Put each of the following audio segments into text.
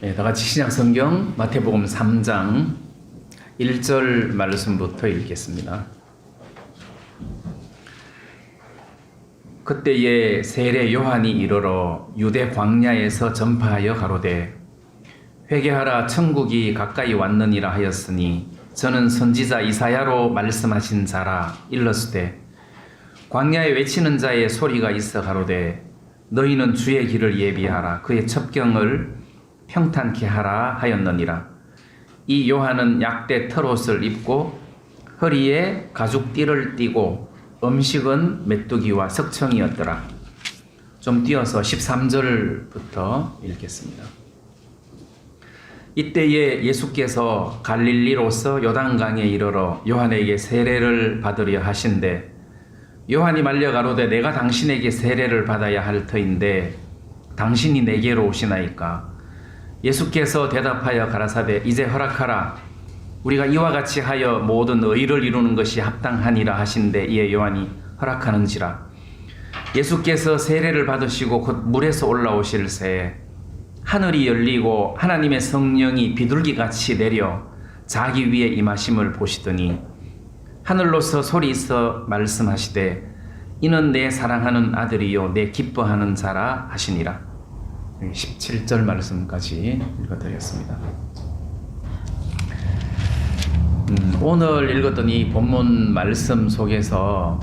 네, 다 같이 신약 성경 마태복음 3장 1절 말씀부터 읽겠습니다. 그때에 세례 요한이 이르러 유대 광야에서 전파하여 가로되 회개하라 천국이 가까이 왔느니라 하였으니 저는 선지자 이사야로 말씀하신 자라 일렀으되 광야에 외치는 자의 소리가 있어 가로되 너희는 주의 길을 예비하라 그의 첩경을 평탄케 하라 하였느니라. 이 요한은 약대 털옷을 입고 허리에 가죽띠를 띠고 음식은 메뚜기와 석청이었더라. 좀 띄어서 13절부터 읽겠습니다. 이때에 예수께서 갈릴리로서 요단강에 이르러 요한에게 세례를 받으려 하신대 요한이 말려 가로되 내가 당신에게 세례를 받아야 할 터인데 당신이 내게로 오시나이까. 예수께서 대답하여 가라사대 이제 허락하라. 우리가 이와 같이 하여 모든 의를 이루는 것이 합당하니라 하신대 이에 요한이 허락하는지라. 예수께서 세례를 받으시고 곧 물에서 올라오실 새에 하늘이 열리고 하나님의 성령이 비둘기같이 내려 자기 위에 임하심을 보시더니 하늘로서 소리 있어 말씀하시되 이는 내 사랑하는 아들이요 내 기뻐하는 자라 하시니라. 17절 말씀까지 읽어드렸습니다. 오늘 읽었던 이 본문 말씀 속에서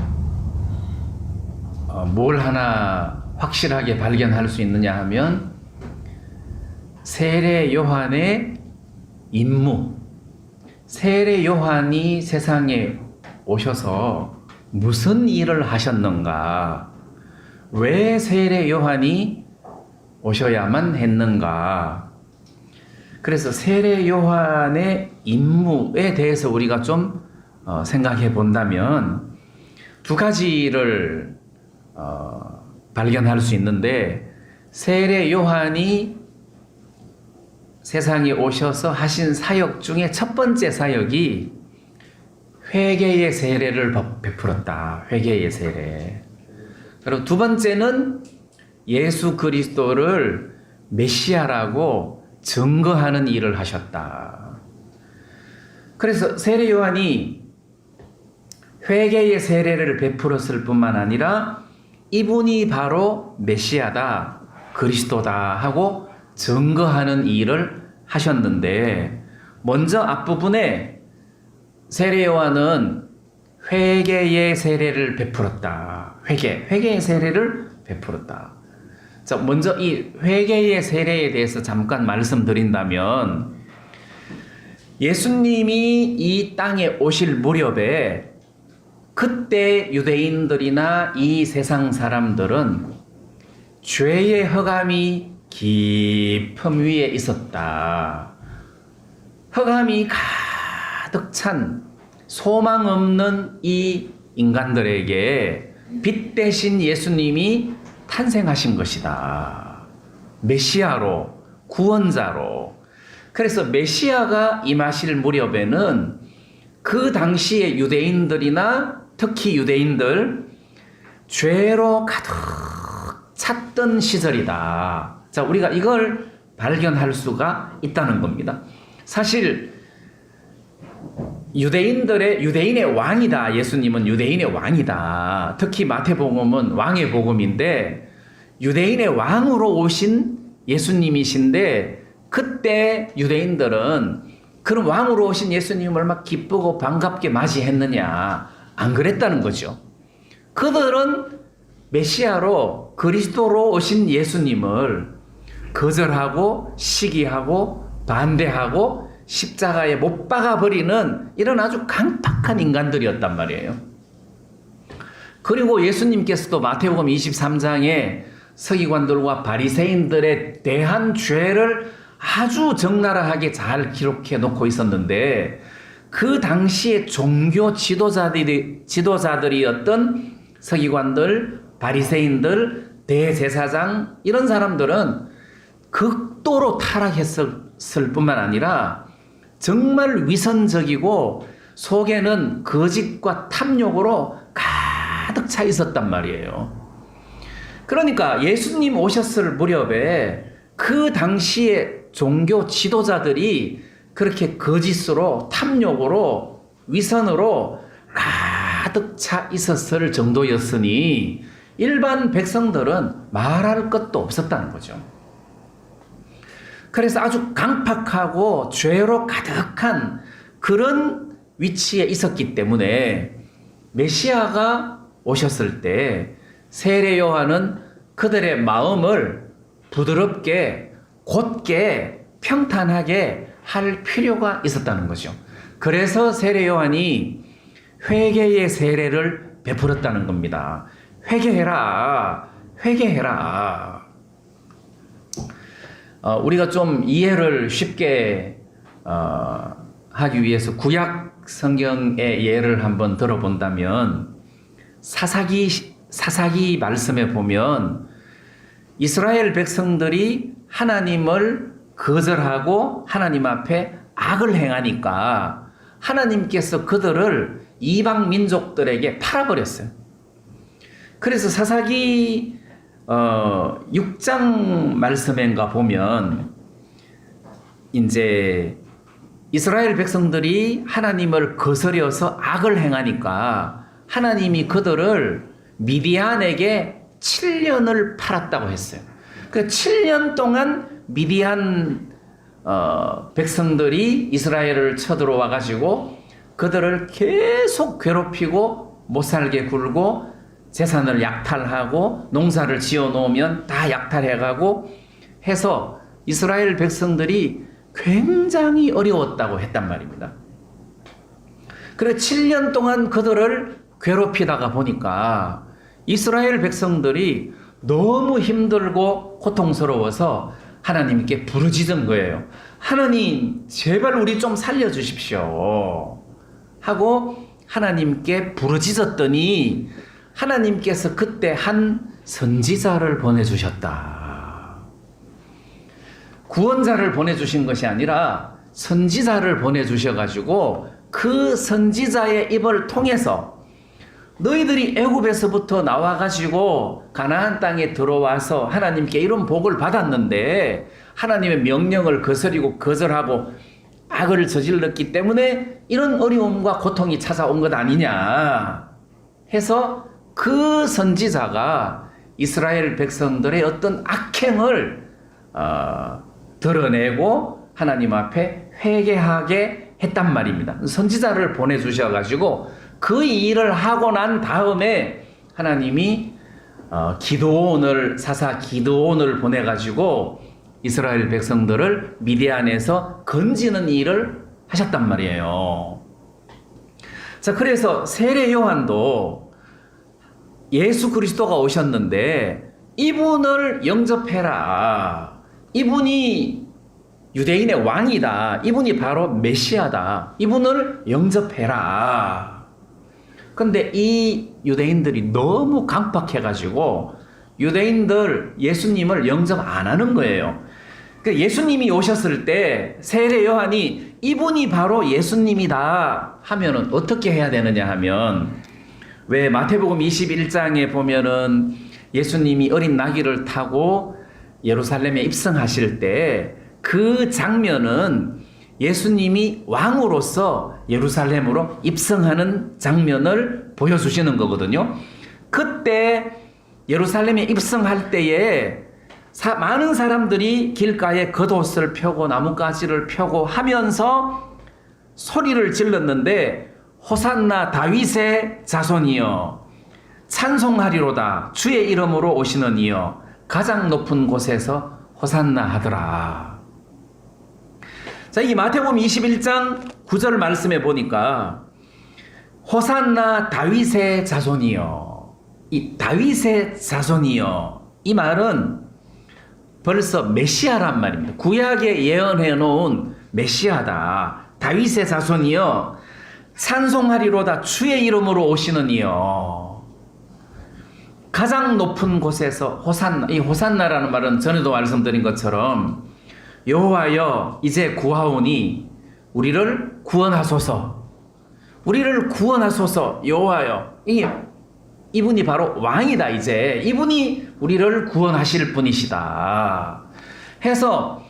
뭘 하나 확실하게 발견할 수 있느냐 하면 세례 요한의 임무, 세례 요한이 세상에 오셔서 무슨 일을 하셨는가, 왜 세례 요한이 오셔야만 했는가. 그래서 세례 요한의 임무에 대해서 우리가 좀 생각해 본다면 두 가지를 발견할 수 있는데, 세례 요한이 세상에 오셔서 하신 사역 중에 첫 번째 사역이 회개의 세례를 베풀었다. 회개의 세례. 그리고 두 번째는 예수 그리스도를 메시아라고 증거하는 일을 하셨다. 그래서 세례 요한이 회개의 세례를 베풀었을 뿐만 아니라 이분이 바로 메시아다, 그리스도다 하고 증거하는 일을 하셨는데, 먼저 앞부분에 세례 요한은 회개의 세례를 베풀었다. 회개의 세례를 베풀었다. 자, 먼저 이 회개의 세례에 대해서 잠깐 말씀드린다면, 예수님이 이 땅에 오실 무렵에 그때 유대인들이나 이 세상 사람들은 죄의 허감이 깊음 위에 있었다. 허감이 가득 찬 소망 없는 이 인간들에게 빛 대신 예수님이 탄생하신 것이다. 메시아로, 구원자로. 그래서 메시아가 임하실 무렵에는 그 당시의 유대인들이나 특히 유대인들 죄로 가득 찼던 시절이다. 자, 우리가 이걸 발견할 수가 있다는 겁니다. 사실 유대인의 왕이다. 예수님은 유대인의 왕이다. 특히 마태복음은 왕의 복음인데 유대인의 왕으로 오신 예수님이신데, 그때 유대인들은 그런 왕으로 오신 예수님을 얼마나 기쁘고 반갑게 맞이했느냐, 안 그랬다는 거죠. 그들은 메시아로 그리스도로 오신 예수님을 거절하고 시기하고 반대하고 십자가에 못 박아버리는 이런 아주 강팍한 인간들이었단 말이에요. 그리고 예수님께서도 마태복음 23장에 서기관들과 바리새인들에 대한 죄를 아주 적나라하게 잘 기록해 놓고 있었는데, 그 당시에 종교 지도자들이었던 서기관들, 바리새인들, 대제사장 이런 사람들은 극도로 타락했을 뿐만 아니라 정말 위선적이고 속에는 거짓과 탐욕으로 가득 차 있었단 말이에요. 그러니까 예수님 오셨을 무렵에 그 당시에 종교 지도자들이 그렇게 거짓으로 탐욕으로 위선으로 가득 차 있었을 정도였으니 일반 백성들은 말할 것도 없었다는 거죠. 그래서 아주 강팍하고 죄로 가득한 그런 위치에 있었기 때문에 메시아가 오셨을 때 세례 요한은 그들의 마음을 부드럽게 곧게 평탄하게 할 필요가 있었다는 거죠. 그래서 세례 요한이 회개의 세례를 베풀었다는 겁니다. 회개해라, 회개해라. 우리가 좀 이해를 쉽게 하기 위해서 구약 성경의 예를 한번 들어본다면 사사기 말씀에 보면 이스라엘 백성들이 하나님을 거절하고 하나님 앞에 악을 행하니까 하나님께서 그들을 이방 민족들에게 팔아버렸어요. 그래서 사사기 6장 말씀인가 보면 이제 이스라엘 백성들이 하나님을 거스려서 악을 행하니까 하나님이 그들을 미디안에게 7년을 팔았다고 했어요. 그 7년 동안 미디안 백성들이 이스라엘을 쳐들어와 가지고 그들을 계속 괴롭히고 못살게 굴고 재산을 약탈하고 농사를 지어 놓으면 다 약탈해가고 해서 이스라엘 백성들이 굉장히 어려웠다고 했단 말입니다. 그래 7년 동안 그들을 괴롭히다가 보니까 이스라엘 백성들이 너무 힘들고 고통스러워서 하나님께 부르짖은 거예요. 하나님, 제발 우리 좀 살려주십시오. 하고 하나님께 부르짖었더니 하나님께서 그때 한 선지자를 보내주셨다. 구원자를 보내주신 것이 아니라 선지자를 보내주셔가지고 그 선지자의 입을 통해서 너희들이 애굽에서부터 나와가지고 가나안 땅에 들어와서 하나님께 이런 복을 받았는데 하나님의 명령을 거스리고 거절하고 악을 저질렀기 때문에 이런 어려움과 고통이 찾아온 것 아니냐 해서 그 선지자가 이스라엘 백성들의 어떤 악행을 드러내고 하나님 앞에 회개하게 했단 말입니다. 선지자를 보내주셔가지고 그 일을 하고 난 다음에 하나님이 사사 기드온을 보내가지고 이스라엘 백성들을 미디안에서 건지는 일을 하셨단 말이에요. 자, 그래서 세례 요한도 예수 그리스도가 오셨는데 이분을 영접해라. 이분이 유대인의 왕이다. 이분이 바로 메시아다. 이분을 영접해라. 근데 이 유대인들이 너무 강팍해가지고 유대인들 예수님을 영접 안 하는 거예요. 예수님이 오셨을 때 세례 요한이 이분이 바로 예수님이다 하면은 어떻게 해야 되느냐 하면 왜 마태복음 21장에 보면은 예수님이 어린 나귀를 타고 예루살렘에 입성하실 때 그 장면은 예수님이 왕으로서 예루살렘으로 입성하는 장면을 보여주시는 거거든요. 그때 예루살렘에 입성할 때에 많은 사람들이 길가에 겉옷을 펴고 나뭇가지를 펴고 하면서 소리를 질렀는데 호산나 다윗의 자손이여 찬송하리로다 주의 이름으로 오시는 이여 가장 높은 곳에서 호산나 하더라. 자, 이 마태복음 21장 9절 말씀에 보니까 호산나 다윗의 자손이여, 이 다윗의 자손이여, 이 말은 벌써 메시아란 말입니다. 구약에 예언해 놓은 메시아다. 다윗의 자손이여 찬송하리로다 주의 이름으로 오시는 이여. 가장 높은 곳에서 호산나, 이 호산나라는 말은 전에도 말씀드린 것처럼 여호와여 이제 구하오니 우리를 구원하소서. 우리를 구원하소서. 여호와여. 이분이 바로 왕이다. 이제 이분이 우리를 구원하실 분이시다 해서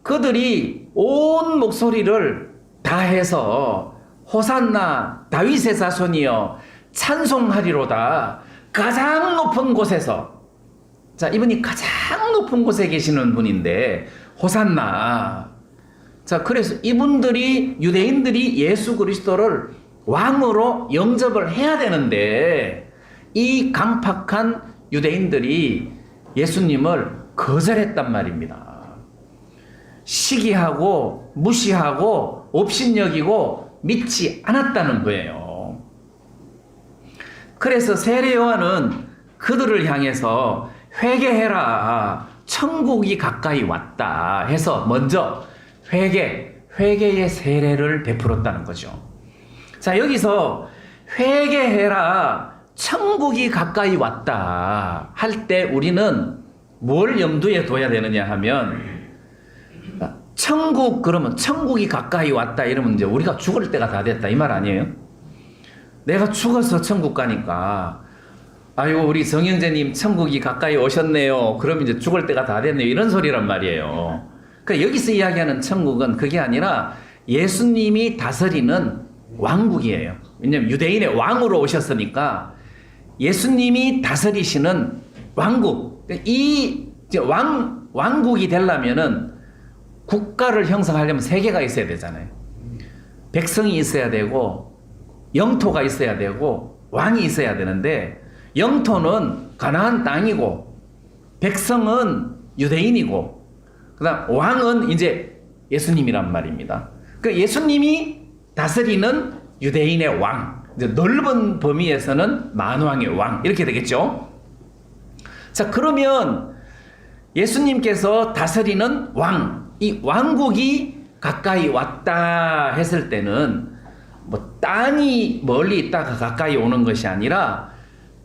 그들이 온 목소리를 다해서 호산나 다윗의 자손이여 찬송하리로다. 가장 높은 곳에서. 자, 이분이 가장 높은 곳에 계시는 분인데 호산나. 자, 그래서 이분들이, 유대인들이 예수 그리스도를 왕으로 영접을 해야 되는데 이 강팍한 유대인들이 예수님을 거절했단 말입니다. 시기하고 무시하고 업신여기고 믿지 않았다는 거예요. 그래서 세례 요한은 그들을 향해서 회개해라, 천국이 가까이 왔다 해서 먼저 회개의 세례를 베풀었다는 거죠. 자, 여기서 회개해라, 천국이 가까이 왔다 할 때 우리는 뭘 염두에 둬야 되느냐 하면, 천국, 그러면 천국이 가까이 왔다 이러면 이제 우리가 죽을 때가 다 됐다 이 말 아니에요? 내가 죽어서 천국 가니까 아이고 우리 정영재님 천국이 가까이 오셨네요. 그럼 이제 죽을 때가 다 됐네요. 이런 소리란 말이에요. 그러니까 여기서 이야기하는 천국은 그게 아니라 예수님이 다스리는 왕국이에요. 왜냐하면 유대인의 왕으로 오셨으니까 예수님이 다스리시는 왕국. 이 왕국이 되려면은 국가를 형성하려면 세계가 있어야 되잖아요. 백성이 있어야 되고 영토가 있어야 되고 왕이 있어야 되는데, 영토는 가나안 땅이고 백성은 유대인이고 그다음 왕은 이제 예수님이란 말입니다. 그 예수님이 다스리는 유대인의 왕, 이제 넓은 범위에서는 만왕의 왕 이렇게 되겠죠. 자, 그러면 예수님께서 다스리는 왕, 이 왕국이 가까이 왔다 했을 때는 뭐 땅이 멀리 있다가 가까이 오는 것이 아니라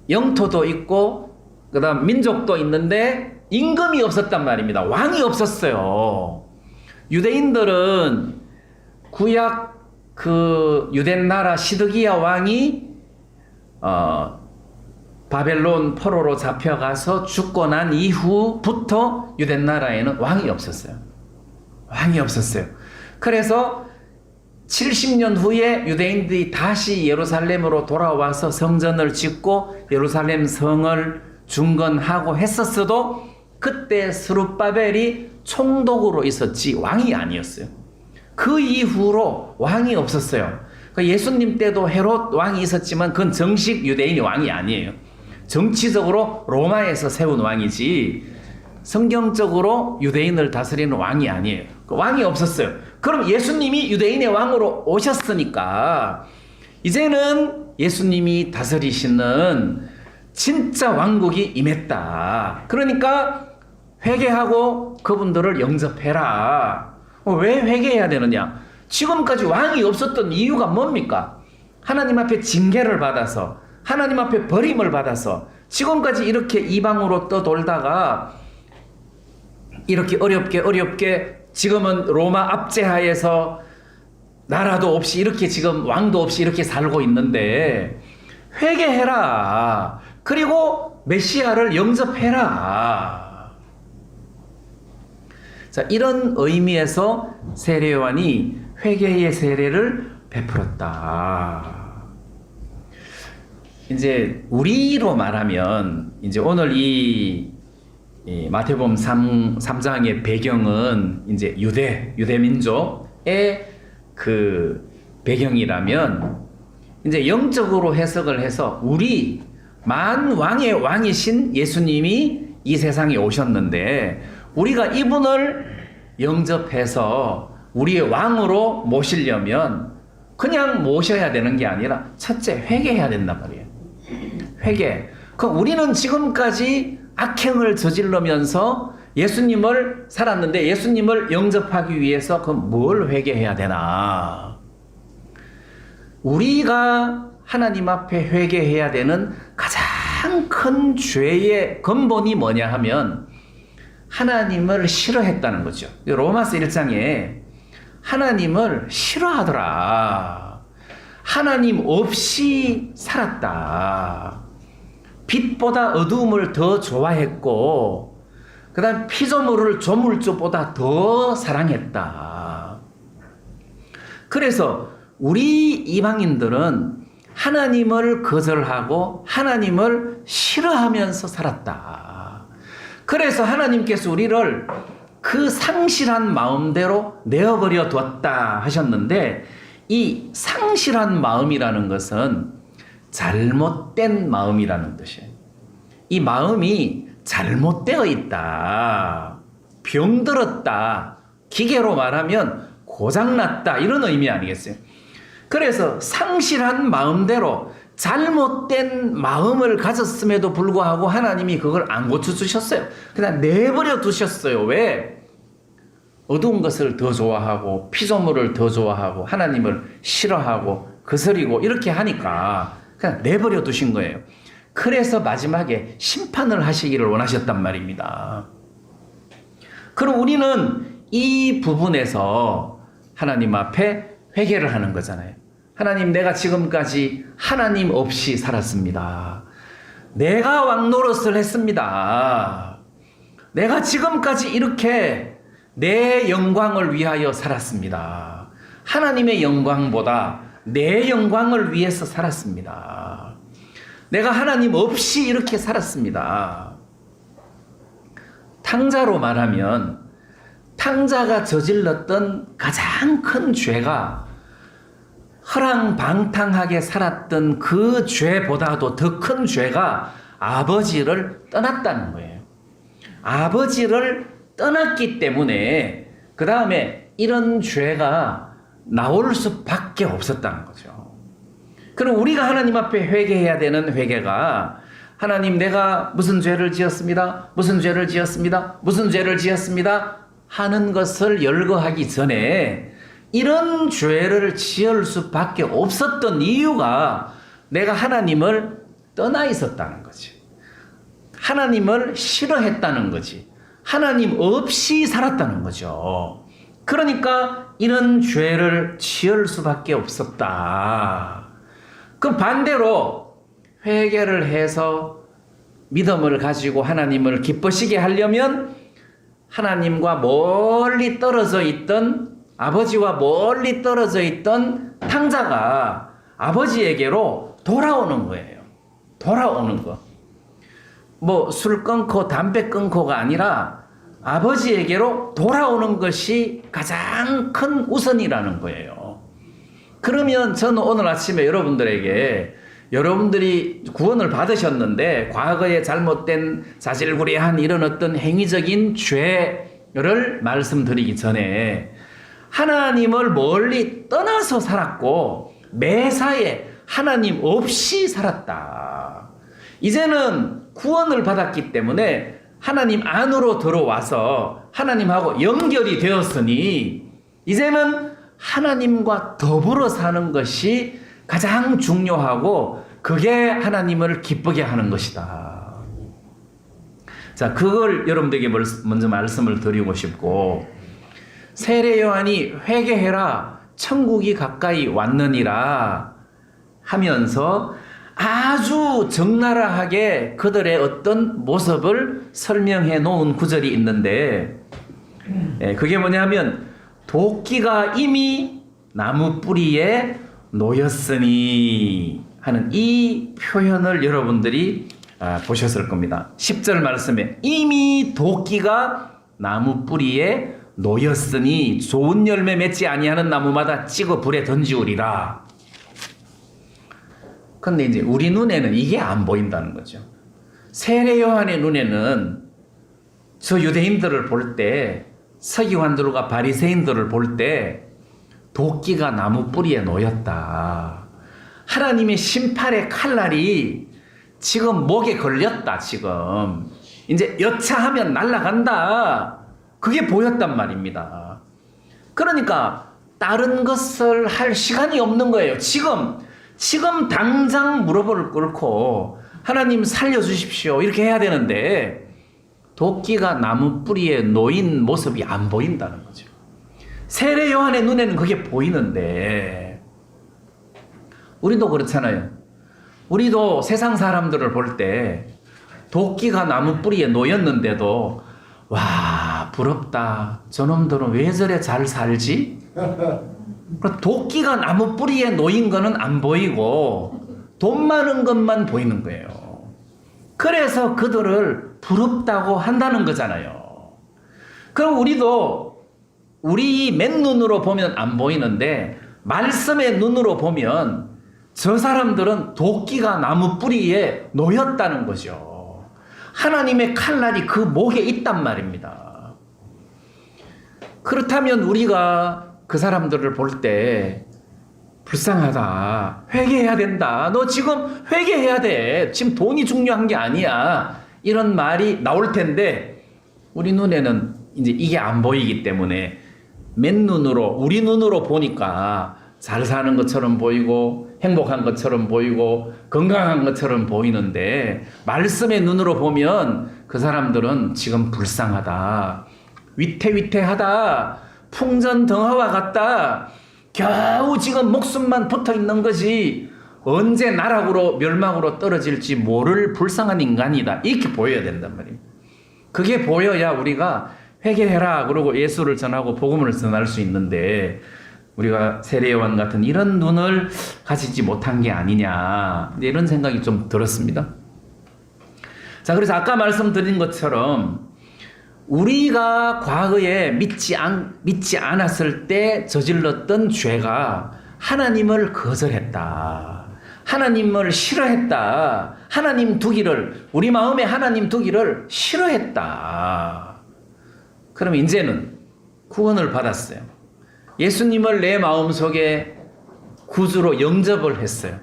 영토도 있고 그다음 민족도 있는데 임금이 없었단 말입니다. 왕이 없었어요. 유대인들은 구약 그 유대 나라 시드기야 왕이 바벨론 포로로 잡혀가서 죽고 난 이후부터 유대 나라에는 왕이 없었어요. 왕이 없었어요. 그래서 70년 후에 유대인들이 다시 예루살렘으로 돌아와서 성전을 짓고 예루살렘 성을 중건하고 했었어도 그때 스룹바벨이 총독으로 있었지 왕이 아니었어요. 그 이후로 왕이 없었어요. 예수님 때도 헤롯 왕이 있었지만 그건 정식 유대인이 왕이 아니에요. 정치적으로 로마에서 세운 왕이지 성경적으로 유대인을 다스리는 왕이 아니에요. 왕이 없었어요. 그럼 예수님이 유대인의 왕으로 오셨으니까 이제는 예수님이 다스리시는 진짜 왕국이 임했다. 그러니까 회개하고 그분들을 영접해라. 왜 회개해야 되느냐? 지금까지 왕이 없었던 이유가 뭡니까? 하나님 앞에 징계를 받아서, 하나님 앞에 버림을 받아서 지금까지 이렇게 이방으로 떠돌다가 이렇게 어렵게 지금은 로마 압제하에서 나라도 없이 이렇게 지금 왕도 없이 이렇게 살고 있는데 회개해라. 그리고 메시아를 영접해라. 자, 이런 의미에서 세례 요한이 회개의 세례를 베풀었다. 이제 우리로 말하면 이제 오늘 이 마태복음 3장의 배경은 이제 유대 민족의 그 배경이라면 이제 영적으로 해석을 해서 우리 만왕의 왕이신 예수님이 이 세상에 오셨는데 우리가 이분을 영접해서 우리의 왕으로 모시려면 그냥 모셔야 되는 게 아니라 첫째 회개해야 된단 말이에요. 회개. 그럼 우리는 지금까지 악행을 저질러면서 예수님을 살았는데 예수님을 영접하기 위해서 그럼 뭘 회개해야 되나? 우리가 하나님 앞에 회개해야 되는 가장 큰 죄의 근본이 뭐냐 하면 하나님을 싫어했다는 거죠. 로마서 1장에 하나님을 싫어하더라. 하나님 없이 살았다. 빛보다 어두움을 더 좋아했고 그 다음 피조물을 조물주보다 더 사랑했다. 그래서 우리 이방인들은 하나님을 거절하고 하나님을 싫어하면서 살았다. 그래서 하나님께서 우리를 그 상실한 마음대로 내어버려 뒀다 하셨는데, 이 상실한 마음이라는 것은 잘못된 마음이라는 뜻이에요. 이 마음이 잘못되어 있다, 병들었다, 기계로 말하면 고장났다, 이런 의미 아니겠어요? 그래서 상실한 마음대로 잘못된 마음을 가졌음에도 불구하고 하나님이 그걸 안 고쳐주셨어요. 그냥 내버려 두셨어요. 왜? 어두운 것을 더 좋아하고 피조물을 더 좋아하고 하나님을 싫어하고 거스리고 이렇게 하니까 그냥 내버려 두신 거예요. 그래서 마지막에 심판을 하시기를 원하셨단 말입니다. 그럼 우리는 이 부분에서 하나님 앞에 회개를 하는 거잖아요. 하나님, 내가 지금까지 하나님 없이 살았습니다. 내가 왕노릇을 했습니다. 내가 지금까지 이렇게 내 영광을 위하여 살았습니다. 하나님의 영광보다 내 영광을 위해서 살았습니다. 내가 하나님 없이 이렇게 살았습니다. 탕자로 말하면 탕자가 저질렀던 가장 큰 죄가 허랑방탕하게 살았던 그 죄보다도 더 큰 죄가 아버지를 떠났다는 거예요. 아버지를 떠났기 때문에 그 다음에 이런 죄가 나올 수밖에 없었다는 거죠. 그럼 우리가 하나님 앞에 회개해야 되는 회개가, 하나님, 내가 무슨 죄를 지었습니다, 무슨 죄를 지었습니다, 무슨 죄를 지었습니다 하는 것을 열거하기 전에 이런 죄를 지을 수밖에 없었던 이유가 내가 하나님을 떠나 있었다는 거지. 하나님을 싫어했다는 거지. 하나님 없이 살았다는 거죠. 그러니까 이런 죄를 지을 수밖에 없었다. 그럼 반대로 회개를 해서 믿음을 가지고 하나님을 기쁘시게 하려면 하나님과 멀리 떨어져 있던, 아버지와 멀리 떨어져 있던 탕자가 아버지에게로 돌아오는 거예요. 돌아오는 거. 뭐 술 끊고 담배 끊고가 아니라 아버지에게로 돌아오는 것이 가장 큰 우선이라는 거예요. 그러면 저는 오늘 아침에 여러분들에게, 여러분들이 구원을 받으셨는데 과거에 잘못된 자질구레한 이런 어떤 행위적인 죄를 말씀드리기 전에, 하나님을 멀리 떠나서 살았고 매사에 하나님 없이 살았다. 이제는 구원을 받았기 때문에 하나님 안으로 들어와서 하나님하고 연결이 되었으니 이제는 하나님과 더불어 사는 것이 가장 중요하고 그게 하나님을 기쁘게 하는 것이다. 자, 그걸 여러분들에게 먼저 말씀을 드리고 싶고, 세례 요한이 회개해라, 천국이 가까이 왔느니라 하면서 아주 적나라하게 그들의 어떤 모습을 설명해 놓은 구절이 있는데, 그게 뭐냐면 도끼가 이미 나무 뿌리에 놓였으니 하는 이 표현을 여러분들이 보셨을 겁니다. 10절 말씀에 이미 도끼가 나무 뿌리에 놓였으니 좋은 열매 맺지 아니하는 나무마다 찍어 불에 던지우리라. 근데 이제 우리 눈에는 이게 안 보인다는 거죠. 세례 요한의 눈에는 저 유대인들을 볼 때, 서기관들과 바리새인들을 볼 때 도끼가 나무 뿌리에 놓였다. 하나님의 심판의 칼날이 지금 목에 걸렸다. 지금 이제 여차하면 날아간다. 그게 보였단 말입니다. 그러니까 다른 것을 할 시간이 없는 거예요. 지금 당장 무릎을 꿇고 하나님 살려주십시오 이렇게 해야 되는데 도끼가 나무 뿌리에 놓인 모습이 안 보인다는 거죠. 세례 요한의 눈에는 그게 보이는데 우리도 그렇잖아요. 우리도 세상 사람들을 볼 때 도끼가 나무 뿌리에 놓였는데도 와, 부럽다. 저놈들은 왜 저래 잘 살지? 도끼가 나무 뿌리에 놓인 거는 안 보이고 돈 많은 것만 보이는 거예요. 그래서 그들을 부럽다고 한다는 거잖아요. 그럼 우리도 우리 맨눈으로 보면 안 보이는데 말씀의 눈으로 보면 저 사람들은 도끼가 나무 뿌리에 놓였다는 거죠. 하나님의 칼날이 그 목에 있단 말입니다. 그렇다면 우리가 그 사람들을 볼 때 불쌍하다, 회개해야 된다, 너 지금 회개해야 돼, 지금 돈이 중요한 게 아니야, 이런 말이 나올 텐데 우리 눈에는 이제 이게 안 보이기 때문에 맨눈으로, 우리 눈으로 보니까 잘 사는 것처럼 보이고 행복한 것처럼 보이고 건강한 것처럼 보이는데 말씀의 눈으로 보면 그 사람들은 지금 불쌍하다, 위태위태하다, 풍전등화와 같다, 겨우 지금 목숨만 붙어 있는 거지 언제 나락으로 멸망으로 떨어질지 모를 불쌍한 인간이다, 이렇게 보여야 된단 말입니다. 그게 보여야 우리가 회개해라 그러고 예수를 전하고 복음을 전할 수 있는데 우리가 세례요한 같은 이런 눈을 가지지 못한 게 아니냐, 이런 생각이 좀 들었습니다. 자, 그래서 아까 말씀드린 것처럼 우리가 과거에 믿지 않았을 때 저질렀던 죄가 하나님을 거절했다, 하나님을 싫어했다, 하나님 두기를, 우리 마음에 하나님 두기를 싫어했다. 그럼 이제는 구원을 받았어요. 예수님을 내 마음속에 구주로 영접을 했어요.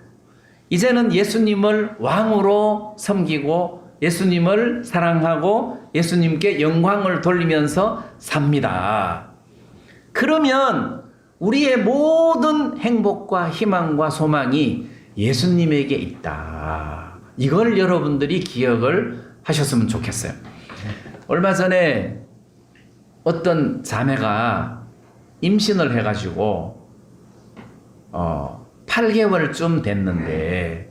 이제는 예수님을 왕으로 섬기고 예수님을 사랑하고 예수님께 영광을 돌리면서 삽니다. 그러면 우리의 모든 행복과 희망과 소망이 예수님에게 있다. 이걸 여러분들이 기억을 하셨으면 좋겠어요. 얼마 전에 어떤 자매가 임신을 해가지고 8개월쯤 됐는데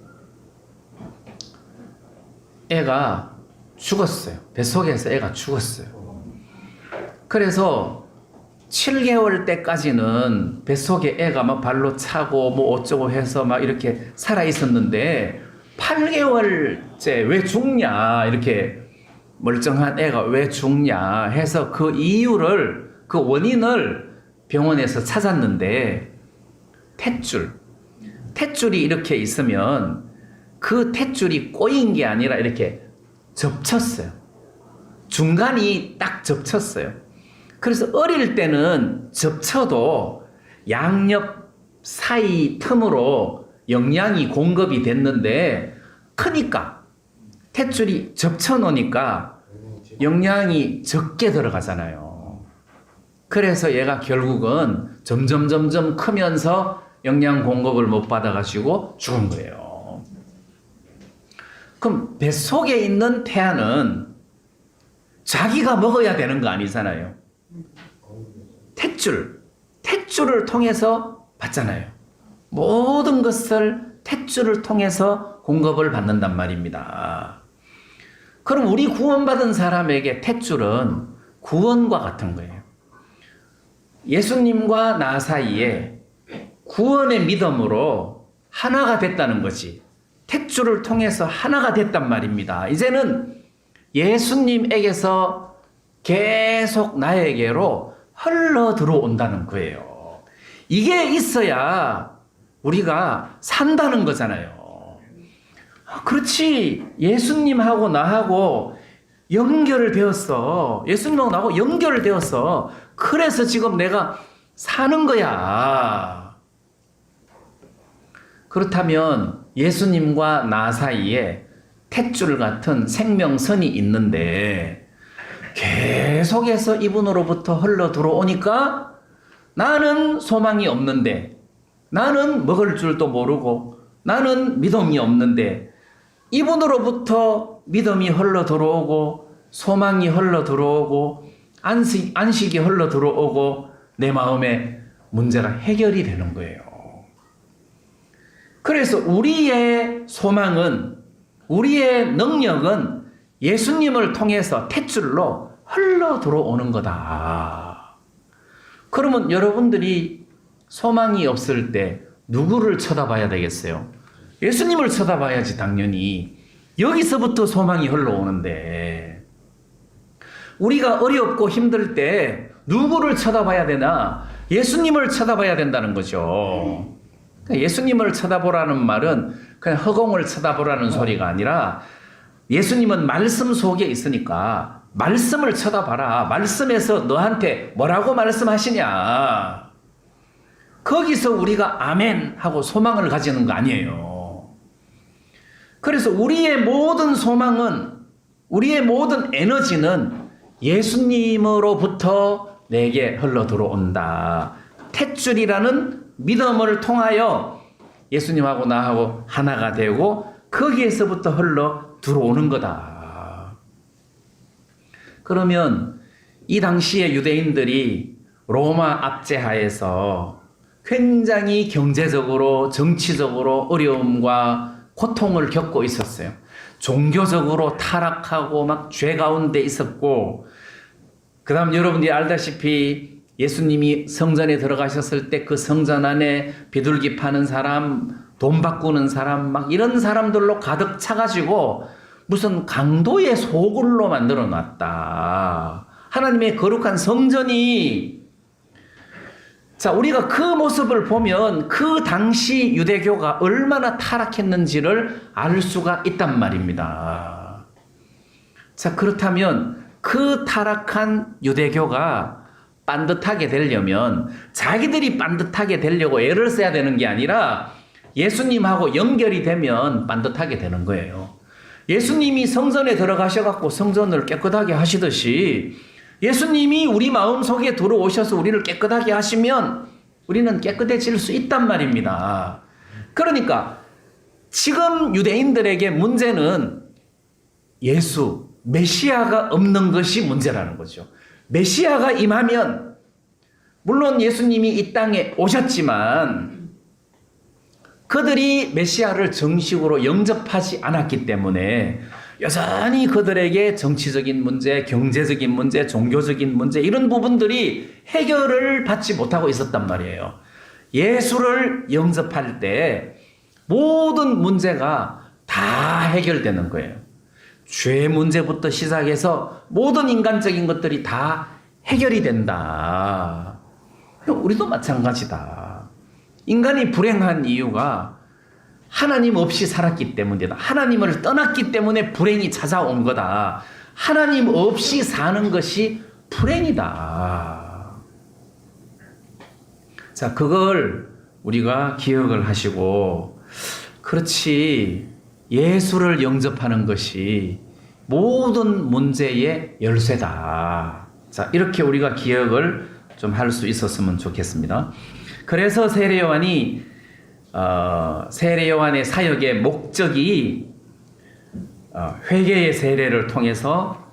애가 죽었어요. 뱃속에서 애가 죽었어요. 그래서 7개월 때까지는 뱃속에 애가 막 발로 차고 뭐 어쩌고 해서 막 이렇게 살아 있었는데 8개월째 왜 죽냐, 이렇게 멀쩡한 애가 왜 죽냐 해서 그 이유를, 그 원인을 병원에서 찾았는데 탯줄이 이렇게 있으면 그 탯줄이 꼬인 게 아니라 이렇게 접쳤어요. 중간이 딱 접쳤어요. 그래서 어릴 때는 접쳐도 양옆 사이 틈으로 영양이 공급이 됐는데 크니까 탯줄이 접쳐 놓으니까 영양이 적게 들어가잖아요. 그래서 얘가 결국은 점점 크면서 영양 공급을 못 받아가지고 죽은 거예요. 그럼 뱃속에 있는 태아는 자기가 먹어야 되는 거 아니잖아요. 탯줄을 통해서 받잖아요. 모든 것을 탯줄을 통해서 공급을 받는단 말입니다. 그럼 우리 구원받은 사람에게 탯줄은 구원과 같은 거예요. 예수님과 나 사이에 구원의 믿음으로 하나가 됐다는 거지. 탯줄을 통해서 하나가 됐단 말입니다. 이제는 예수님에게서 계속 나에게로 흘러 들어온다는 거예요. 이게 있어야 우리가 산다는 거잖아요. 그렇지, 예수님하고 나하고 연결되었어. 예수님하고 나하고 연결되었어. 그래서 지금 내가 사는 거야. 그렇다면 예수님과 나 사이에 탯줄 같은 생명선이 있는데 계속해서 이분으로부터 흘러 들어오니까 나는 소망이 없는데, 나는 먹을 줄도 모르고, 나는 믿음이 없는데 이분으로부터 믿음이 흘러 들어오고 소망이 흘러 들어오고 안식이 흘러 들어오고 내 마음에 문제가 해결이 되는 거예요. 그래서 우리의 소망은, 우리의 능력은 예수님을 통해서 탯줄로 흘러 들어오는 거다. 그러면 여러분들이 소망이 없을 때 누구를 쳐다봐야 되겠어요? 예수님을 쳐다봐야지 당연히. 여기서부터 소망이 흘러오는데 우리가 어렵고 힘들 때 누구를 쳐다봐야 되나? 예수님을 쳐다봐야 된다는 거죠. 예수님을 쳐다보라는 말은 그냥 허공을 쳐다보라는 소리가 아니라 예수님은 말씀 속에 있으니까 말씀을 쳐다봐라. 말씀에서 너한테 뭐라고 말씀하시냐. 거기서 우리가 아멘 하고 소망을 가지는 거 아니에요. 그래서 우리의 모든 소망은, 우리의 모든 에너지는 예수님으로부터 내게 흘러 들어온다. 탯줄이라는 믿음을 통하여 예수님하고 나하고 하나가 되고 거기에서부터 흘러 들어오는 거다. 그러면 이 당시에 유대인들이 로마 압제하에서 굉장히 경제적으로 정치적으로 어려움과 고통을 겪고 있었어요. 종교적으로 타락하고 막 죄 가운데 있었고, 그 다음 여러분들이 알다시피 예수님이 성전에 들어가셨을 때 그 성전 안에 비둘기 파는 사람, 돈 바꾸는 사람, 막 이런 사람들로 가득 차가지고 무슨 강도의 소굴로 만들어 놨다. 하나님의 거룩한 성전이. 자, 우리가 그 모습을 보면 그 당시 유대교가 얼마나 타락했는지를 알 수가 있단 말입니다. 자, 그렇다면 그 타락한 유대교가 반듯하게 되려면 자기들이 반듯하게 되려고 애를 써야 되는 게 아니라 예수님하고 연결이 되면 반듯하게 되는 거예요. 예수님이 성전에 들어가셔갖고 성전을 깨끗하게 하시듯이 예수님이 우리 마음속에 들어오셔서 우리를 깨끗하게 하시면 우리는 깨끗해질 수 있단 말입니다. 그러니까 지금 유대인들에게 문제는 예수, 메시아가 없는 것이 문제라는 거죠. 메시아가 임하면, 물론 예수님이 이 땅에 오셨지만 그들이 메시아를 정식으로 영접하지 않았기 때문에 여전히 그들에게 정치적인 문제, 경제적인 문제, 종교적인 문제 이런 부분들이 해결을 받지 못하고 있었단 말이에요. 예수를 영접할 때 모든 문제가 다 해결되는 거예요. 죄 문제부터 시작해서 모든 인간적인 것들이 다 해결이 된다. 우리도 마찬가지다. 인간이 불행한 이유가 하나님 없이 살았기 때문이다. 하나님을 떠났기 때문에 불행이 찾아온 거다. 하나님 없이 사는 것이 불행이다. 자, 그걸 우리가 기억을 하시고, 그렇지, 예수를 영접하는 것이 모든 문제의 열쇠다. 자, 이렇게 우리가 기억을 좀 할 수 있었으면 좋겠습니다. 그래서 세례 요한의 사역의 목적이 회개의 세례를 통해서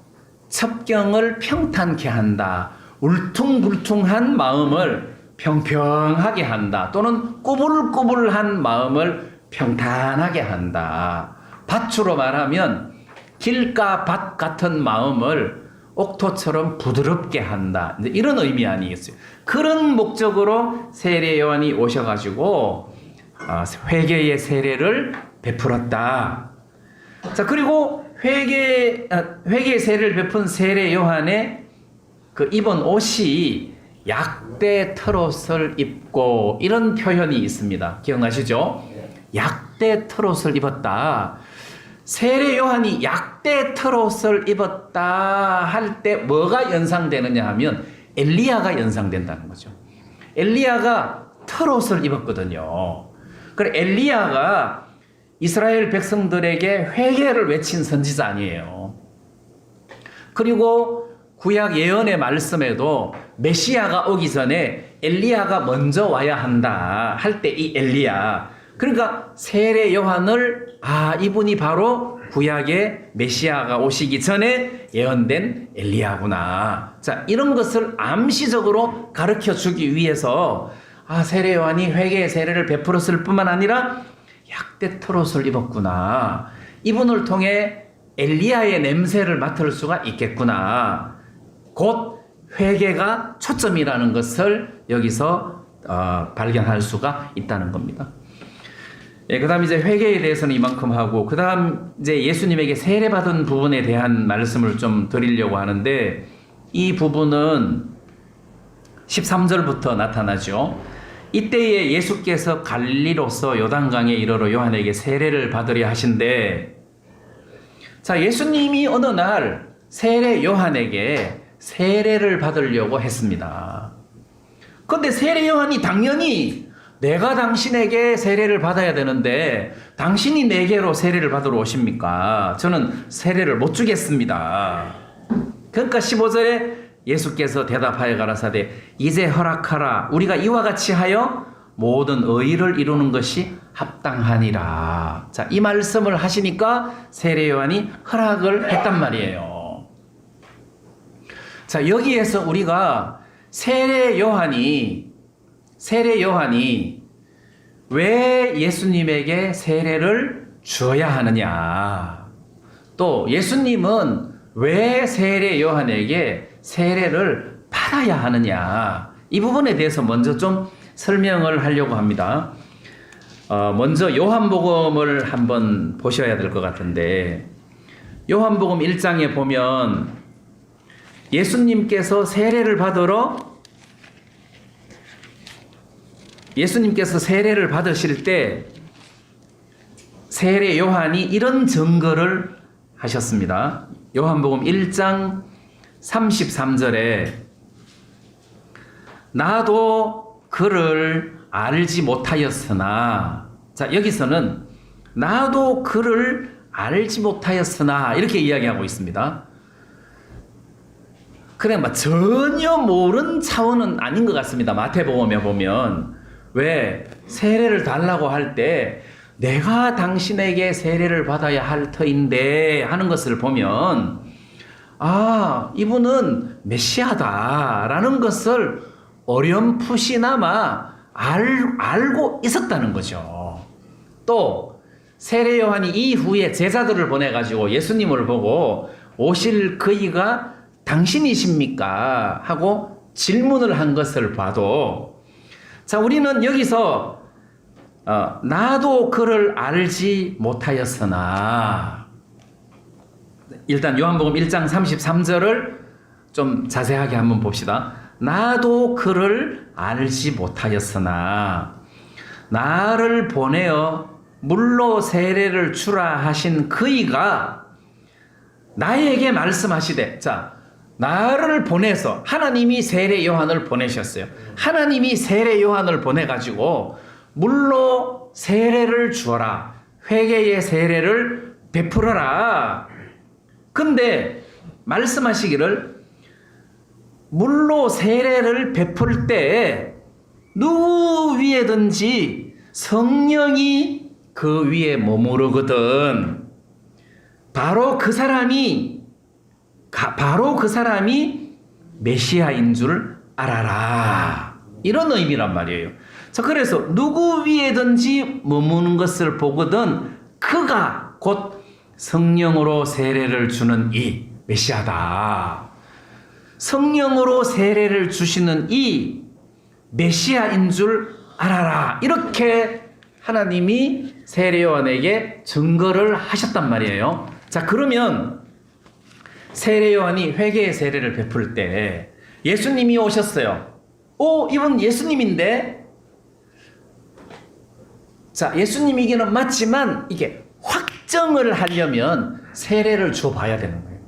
첩경을 평탄케 한다. 울퉁불퉁한 마음을 평평하게 한다. 또는 꾸불꾸불한 마음을 평탄하게 한다. 밭으로 말하면 길가 밭 같은 마음을 옥토처럼 부드럽게 한다. 이런 의미 아니겠어요? 그런 목적으로 세례 요한이 오셔가지고 회개의 세례를 베풀었다. 자, 그리고 회개의 세례를 베푼 세례 요한의 그 입은 옷이 약대 털옷을 입고, 이런 표현이 있습니다. 기억나시죠? 약대 털옷을 입었다. 세례 요한이 약대 털옷을 입었다 할 때 뭐가 연상되느냐 하면 엘리야가 연상된다는 거죠. 엘리야가 털옷을 입었거든요. 그래, 엘리야가 이스라엘 백성들에게 회개를 외친 선지자 아니에요. 그리고 구약 예언의 말씀에도 메시아가 오기 전에 엘리야가 먼저 와야 한다 할 때 이 엘리야, 그러니까 세례 요한을 이분이 바로 구약의 메시아가 오시기 전에 예언된 엘리야구나. 자, 이런 것을 암시적으로 가르쳐 주기 위해서 세례 요한이 회개의 세례를 베풀었을 뿐만 아니라 약대 털옷을 입었구나. 이분을 통해 엘리야의 냄새를 맡을 수가 있겠구나. 곧 회개가 초점이라는 것을 여기서 발견할 수가 있다는 겁니다. 예, 그다음 이제 회개에 대해서는 이만큼 하고, 그다음 이제 예수님에게 세례받은 부분에 대한 말씀을 좀 드리려고 하는데, 이 부분은 13절부터 나타나죠. 이때에 예수께서 갈릴리로서 요단강에 이르러 요한에게 세례를 받으려 하신데, 자, 예수님이 어느 날 세례 요한에게 세례를 받으려고 했습니다. 그런데 세례 요한이 당연히 내가 당신에게 세례를 받아야 되는데 당신이 내게로 세례를 받으러 오십니까? 저는 세례를 못 주겠습니다. 그러니까 15절에 예수께서 대답하여 가라사대 이제 허락하라. 우리가 이와 같이 하여 모든 의를 이루는 것이 합당하니라. 자, 이 말씀을 하시니까 세례 요한이 허락을 했단 말이에요. 자, 여기에서 우리가 세례 요한이 왜 예수님에게 세례를 주어야 하느냐, 또 예수님은 왜 세례 요한에게 세례를 받아야 하느냐, 이 부분에 대해서 먼저 좀 설명을 하려고 합니다. 먼저 요한복음을 한번 보셔야 될 것 같은데, 요한복음 1장에 보면 예수님께서 세례를 받으실 때 세례 요한이 이런 증거를 하셨습니다. 요한복음 1장 33절에 나도 그를 알지 못하였으나, 자, 여기서는 나도 그를 알지 못하였으나 이렇게 이야기하고 있습니다. 그래, 전혀 모르는 차원은 아닌 것 같습니다. 마태복음에 보면 왜 세례를 달라고 할 때 내가 당신에게 세례를 받아야 할 터인데 하는 것을 보면, 아, 이분은 메시아다라는 것을 어렴풋이나마 알고 있었다는 거죠. 또 세례 요한이 이후에 제자들을 보내가지고 예수님을 보고 오실 그이가 당신이십니까? 하고 질문을 한 것을 봐도, 자, 우리는 여기서 나도 그를 알지 못하였으나, 일단 요한복음 1장 33절을 좀 자세하게 한번 봅시다. 나도 그를 알지 못하였으나 나를 보내어 물로 세례를 주라 하신 그이가 나에게 말씀하시되, 자, 나를 보내서 하나님이 세례 요한을 보내셨어요. 하나님이 세례 요한을 보내가지고 물로 세례를 주어라, 회개의 세례를 베풀어라. 근데 말씀하시기를 물로 세례를 베풀 때 누구 위에든지 성령이 그 위에 머무르거든 바로 그 사람이 메시아인 줄 알아라, 이런 의미란 말이에요. 자, 그래서 누구 위에든지 머무는 것을 보거든 그가 곧 성령으로 세례를 주는 이 메시아다. 성령으로 세례를 주시는 이 메시아인 줄 알아라. 이렇게 하나님이 세례 요한에게 증거를 하셨단 말이에요. 자, 그러면 세례 요한이 회개의 세례를 베풀 때 예수님이 오셨어요. 이분 예수님인데, 자, 예수님이기는 맞지만 이게 확정을 하려면 세례를 줘봐야 되는 거예요.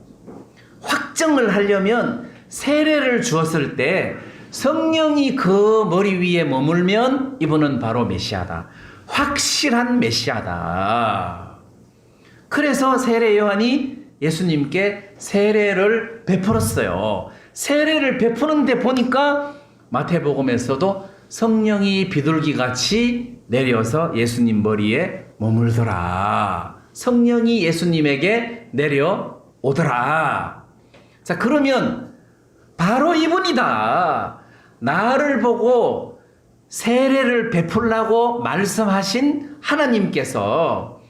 확정을 하려면 세례를 주었을 때 성령이 그 머리 위에 머물면 이분은 바로 메시아다. 확실한 메시아다. 그래서 세례 요한이 예수님께 세례를 베풀었어요. 세례를 베푸는데 보니까 마태복음에서도 성령이 비둘기같이 내려서 예수님 머리에 머물더라. 성령이 예수님에게 내려오더라. 자, 그러면 바로 이분이다. 나를 보고 세례를 베풀라고 말씀하신 하나님께서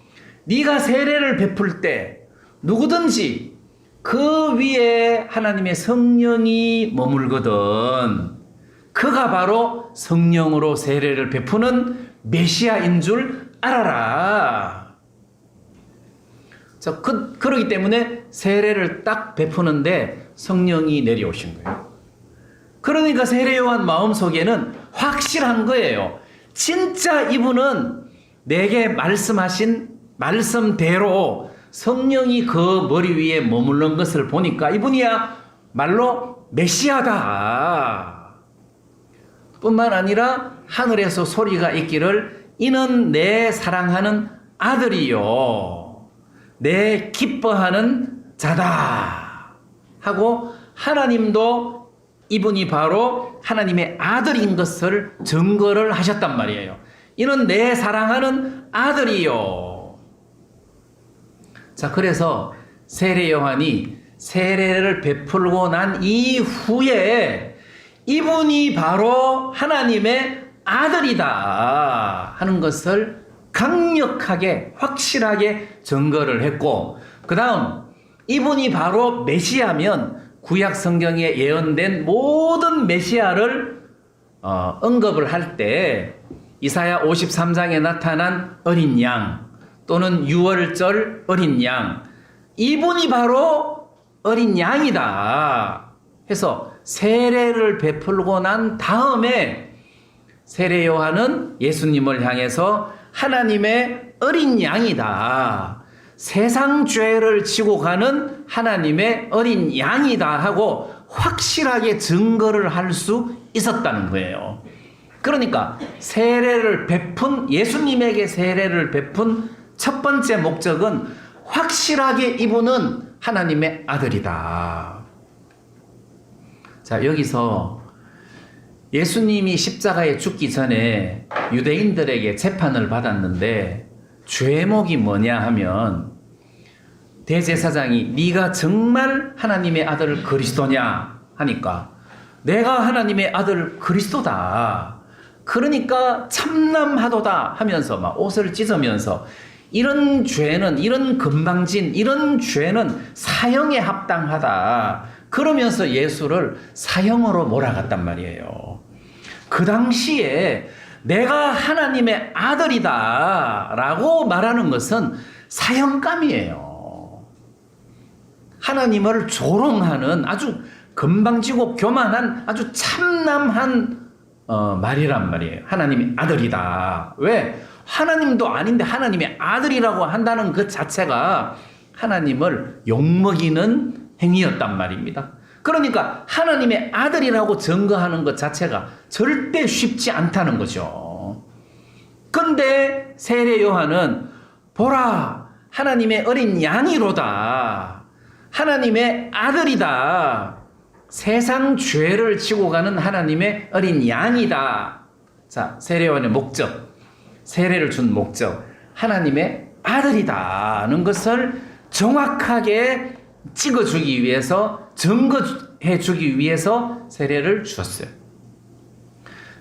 네가 세례를 베풀 때 누구든지 그 위에 하나님의 성령이 머물거든. 그가 바로 성령으로 세례를 베푸는 메시아인 줄 알아라. 자, 그러기 때문에 세례를 딱 베푸는데 성령이 내려오신 거예요. 그러니까 세례 요한 마음속에는 확실한 거예요. 진짜 이분은 내게 말씀하신 말씀대로 성령이 그 머리 위에 머무른 것을 보니까 이분이야 말로 메시아다. 뿐만 아니라 하늘에서 소리가 있기를 이는 내 사랑하는 아들이요 내 기뻐하는 자다 하고 하나님도 이분이 바로 하나님의 아들인 것을 증거를 하셨단 말이에요. 이는 내 사랑하는 아들이요. 자, 그래서 세례 요한이 세례를 베풀고 난 이후에 이분이 바로 하나님의 아들이다 하는 것을 강력하게 확실하게 증거를 했고, 그 다음 이분이 바로 메시아면 구약 성경에 예언된 모든 메시아를 언급을 할 때 이사야 53장에 나타난 어린 양 또는 유월절 어린 양, 이분이 바로 어린 양이다 해서 세례를 베풀고 난 다음에 세례 요한은 예수님을 향해서 하나님의 어린 양이다, 세상 죄를 지고 가는 하나님의 어린 양이다 하고 확실하게 증거를 할 수 있었다는 거예요. 그러니까 세례를 베푼, 예수님에게 세례를 베푼 첫 번째 목적은 확실하게 이분은 하나님의 아들이다. 자, 여기서 예수님이 십자가에 죽기 전에 유대인들에게 재판을 받았는데 죄목이 뭐냐 하면 대제사장이 네가 정말 하나님의 아들 그리스도냐 하니까 내가 하나님의 아들 그리스도다. 그러니까 참남하도다 하면서 막 옷을 찢으면서 이런 죄는, 이런 건방진 이런 죄는 사형에 합당하다 그러면서 예수를 사형으로 몰아갔단 말이에요. 그 당시에 내가 하나님의 아들이다 라고 말하는 것은 사형감이에요. 하나님을 조롱하는 아주 건방지고 교만한 아주 참남한 말이란 말이에요. 하나님의 아들이다. 왜? 하나님도 아닌데 하나님의 아들이라고 한다는 그 자체가 하나님을 욕먹이는 행위였단 말입니다. 그러니까 하나님의 아들이라고 증거하는 것 자체가 절대 쉽지 않다는 거죠. 근데 세례 요한은 보라 하나님의 어린 양이로다. 하나님의 아들이다. 세상 죄를 지고 가는 하나님의 어린 양이다. 자, 세례 요한의 목적, 세례를 준 목적, 하나님의 아들이다는 것을 정확하게 찍어주기 위해서, 증거해주기 위해서 세례를 주었어요.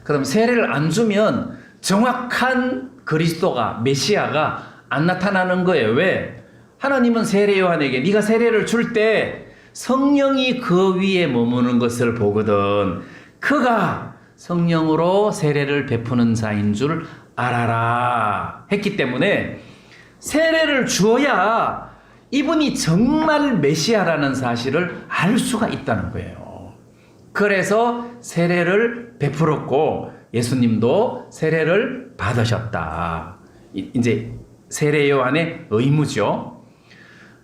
그럼 세례를 안 주면 정확한 그리스도가, 메시아가 안 나타나는 거예요. 왜? 하나님은 세례 요한에게 네가 세례를 줄 때 성령이 그 위에 머무는 것을 보거든. 그가 성령으로 세례를 베푸는 자인 줄 알아라 했기 때문에 세례를 주어야 이분이 정말 메시아라는 사실을 알 수가 있다는 거예요. 그래서 세례를 베풀었고 예수님도 세례를 받으셨다. 이제 세례 요한의 의무죠.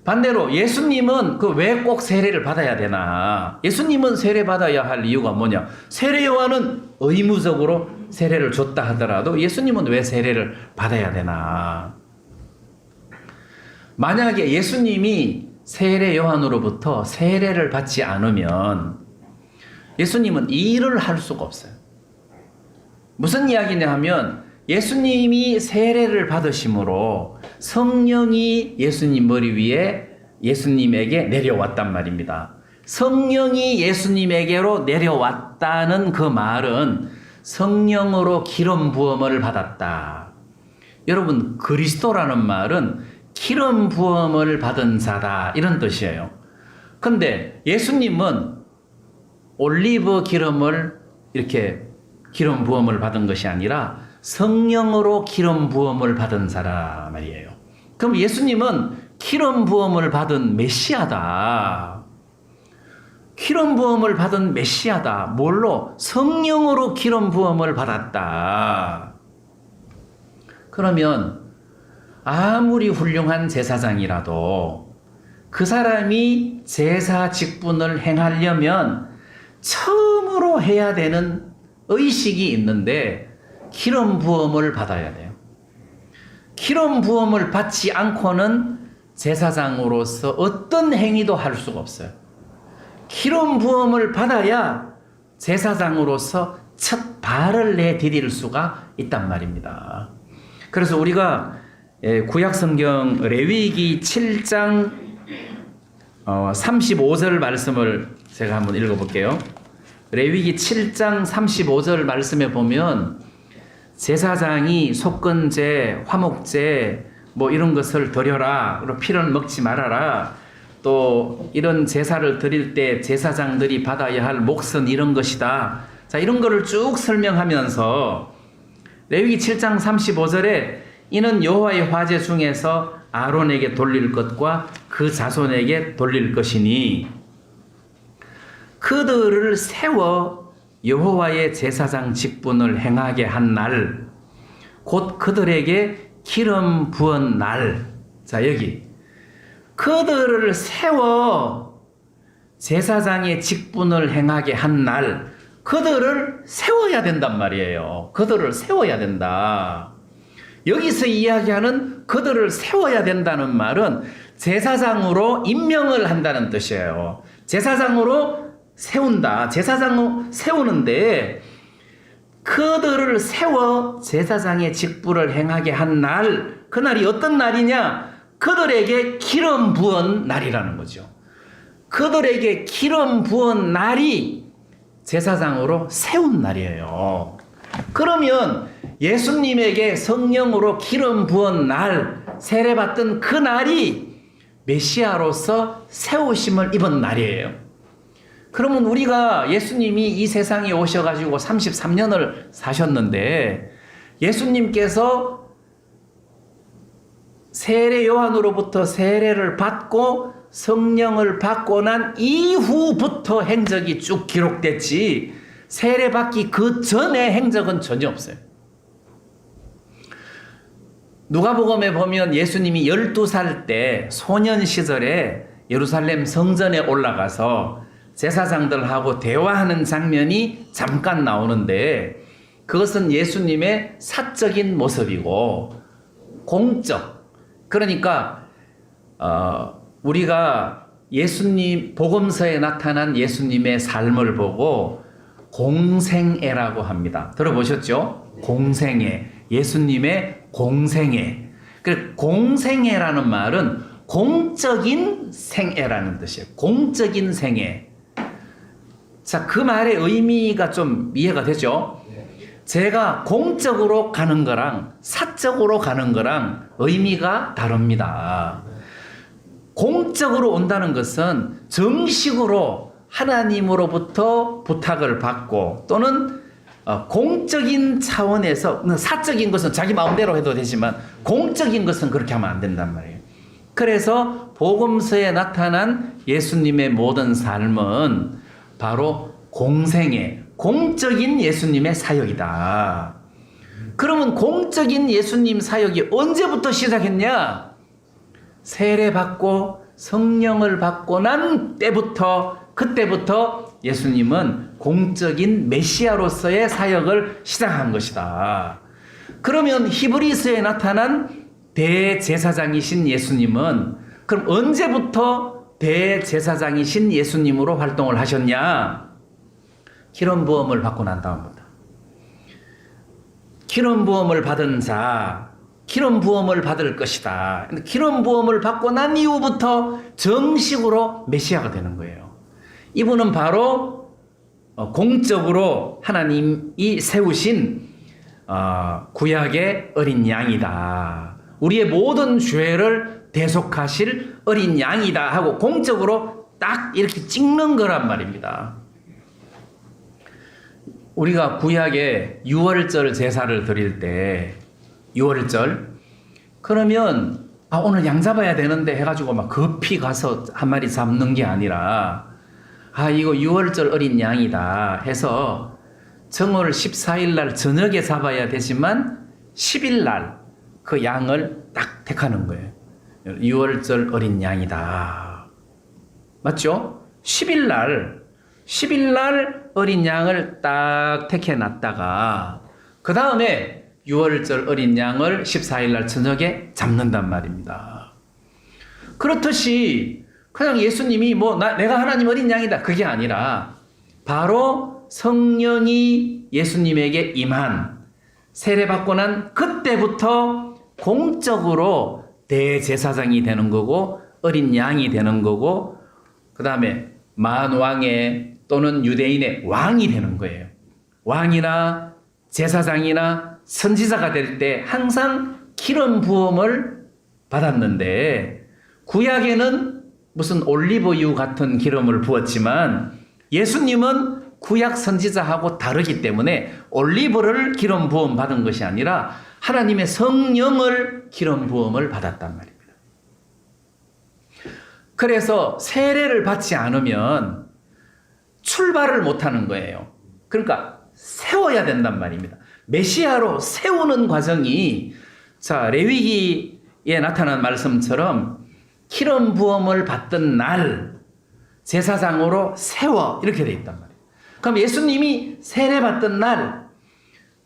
반대로 예수님은 그 왜 꼭 세례를 받아야 되나? 예수님은 세례 받아야 할 이유가 뭐냐? 세례 요한은 의무적으로 세례를 줬다 하더라도 예수님은 왜 세례를 받아야 되나? 만약에 예수님이 세례 요한으로부터 세례를 받지 않으면 예수님은 이 일을 할 수가 없어요. 무슨 이야기냐 하면 예수님이 세례를 받으심으로 성령이 예수님 머리 위에 예수님에게 내려왔단 말입니다. 성령이 예수님에게로 내려왔다는 그 말은 성령으로 기름 부음을 받았다. 여러분, 그리스도라는 말은 기름 부음을 받은 자다 이런 뜻이에요. 근데 예수님은 올리브 기름을 이렇게 기름 부음을 받은 것이 아니라 성령으로 기름 부음을 받은 사람 말이에요. 그럼 예수님은 기름 부음을 받은 메시아다. 기름 부음을 받은 메시아다. 뭘로? 성령으로 기름 부음을 받았다. 그러면 아무리 훌륭한 제사장이라도 그 사람이 제사 직분을 행하려면 처음으로 해야 되는 의식이 있는데 기름 부음을 받아야 돼요. 기름 부음을 받지 않고는 제사장으로서 어떤 행위도 할 수가 없어요. 기름 부음을 받아야 제사장으로서 첫 발을 내디딜 수가 있단 말입니다. 그래서 우리가 구약성경 레위기 7장 35절 말씀을 제가 한번 읽어볼게요. 레위기 7장 35절 말씀에 보면 제사장이 속건제, 화목제 뭐 이런 것을 드려라. 그리고 피는 먹지 말아라. 또 이런 제사를 드릴 때 제사장들이 받아야 할 몫은 이런 것이다. 자, 이런 거를 쭉 설명하면서 레위기 7장 35절에 이는 여호와의 화제 중에서 아론에게 돌릴 것과 그 자손에게 돌릴 것이니 그들을 세워 여호와의 제사장 직분을 행하게 한 날, 곧 그들에게 기름 부은 날. 자, 여기 그들을 세워 제사장의 직분을 행하게 한 날, 그들을 세워야 된단 말이에요. 그들을 세워야 된다. 여기서 이야기하는 그들을 세워야 된다는 말은 제사장으로 임명을 한다는 뜻이에요. 제사장으로 세운다. 제사장으로 세우는데 그들을 세워 제사장의 직분을 행하게 한 날, 그날이 어떤 날이냐? 그들에게 기름 부은 날이라는 거죠. 그들에게 기름 부은 날이 제사장으로 세운 날이에요. 그러면 예수님에게 성령으로 기름 부은 날, 세례받던 그 날이 메시아로서 세우심을 입은 날이에요. 그러면 우리가 예수님이 이 세상에 오셔가지고 33년을 사셨는데 예수님께서 세례 요한으로부터 세례를 받고 성령을 받고 난 이후부터 행적이 쭉 기록됐지 세례 받기 그 전에 행적은 전혀 없어요. 누가복음에 보면 예수님이 12살 때 소년 시절에 예루살렘 성전에 올라가서 제사장들하고 대화하는 장면이 잠깐 나오는데 그것은 예수님의 사적인 모습이고 공적, 그러니까 우리가 예수님 복음서에 나타난 예수님의 삶을 보고 공생애라고 합니다. 들어보셨죠? 공생애, 예수님의 공생애. 그 공생애라는 말은 공적인 생애라는 뜻이에요. 공적인 생애. 자, 그 말의 의미가 좀 이해가 되죠? 제가 공적으로 가는 거랑 사적으로 가는 거랑 의미가 다릅니다. 공적으로 온다는 것은 정식으로 하나님으로부터 부탁을 받고 또는 공적인 차원에서, 사적인 것은 자기 마음대로 해도 되지만 공적인 것은 그렇게 하면 안 된단 말이에요. 그래서 복음서에 나타난 예수님의 모든 삶은 바로 공생애, 공적인 예수님의 사역이다. 그러면 공적인 예수님 사역이 언제부터 시작했냐? 세례받고 성령을 받고 난 때부터, 그때부터 예수님은 공적인 메시아로서의 사역을 시작한 것이다. 그러면 히브리서에 나타난 대제사장이신 예수님은 그럼 언제부터 대제사장이신 예수님으로 활동을 하셨냐? 기름 부음을 받고 난 다음부터. 기름 부음을 받은 자, 기름 부음을 받을 것이다. 기름 부음을 받고 난 이후부터 정식으로 메시아가 되는 거예요. 이분은 바로 공적으로 하나님이 세우신 구약의 어린 양이다. 우리의 모든 죄를 대속하실 어린 양이다 하고 공적으로 딱 이렇게 찍는 거란 말입니다. 우리가 구약에 유월절 제사를 드릴 때, 유월절, 그러면 오늘 양 잡아야 되는데 해가지고 막 급히 가서 한 마리 잡는 게 아니라 이거 유월절 어린 양이다 해서 정월 14일 날 저녁에 잡아야 되지만 10일 날 그 양을 딱 택하는 거예요. 유월절 어린 양이다. 맞죠? 10일 날 어린 양을 딱 택해 놨다가 그 다음에 유월절 어린 양을 14일 날 저녁에 잡는단 말입니다. 그렇듯이 그냥 예수님이 내가 하나님 어린 양이다 그게 아니라 바로 성령이 예수님에게 임한 세례받고 난 그때부터 공적으로 대제사장이 되는 거고 어린 양이 되는 거고 그 다음에 만왕의 또는 유대인의 왕이 되는 거예요. 왕이나 제사장이나 선지자가 될 때 항상 기름 부음을 받았는데 구약에는 무슨 올리브유 같은 기름을 부었지만 예수님은 구약 선지자하고 다르기 때문에 올리브를 기름 부음 받은 것이 아니라 하나님의 성령을 기름 부음을 받았단 말입니다. 그래서 세례를 받지 않으면 출발을 못하는 거예요. 그러니까 세워야 된단 말입니다. 메시아로 세우는 과정이 레위기에 나타난 말씀처럼 기름 부음을 받던 날 제사장으로 세워 이렇게 돼 있단 말이에요. 그럼 예수님이 세례 받던 날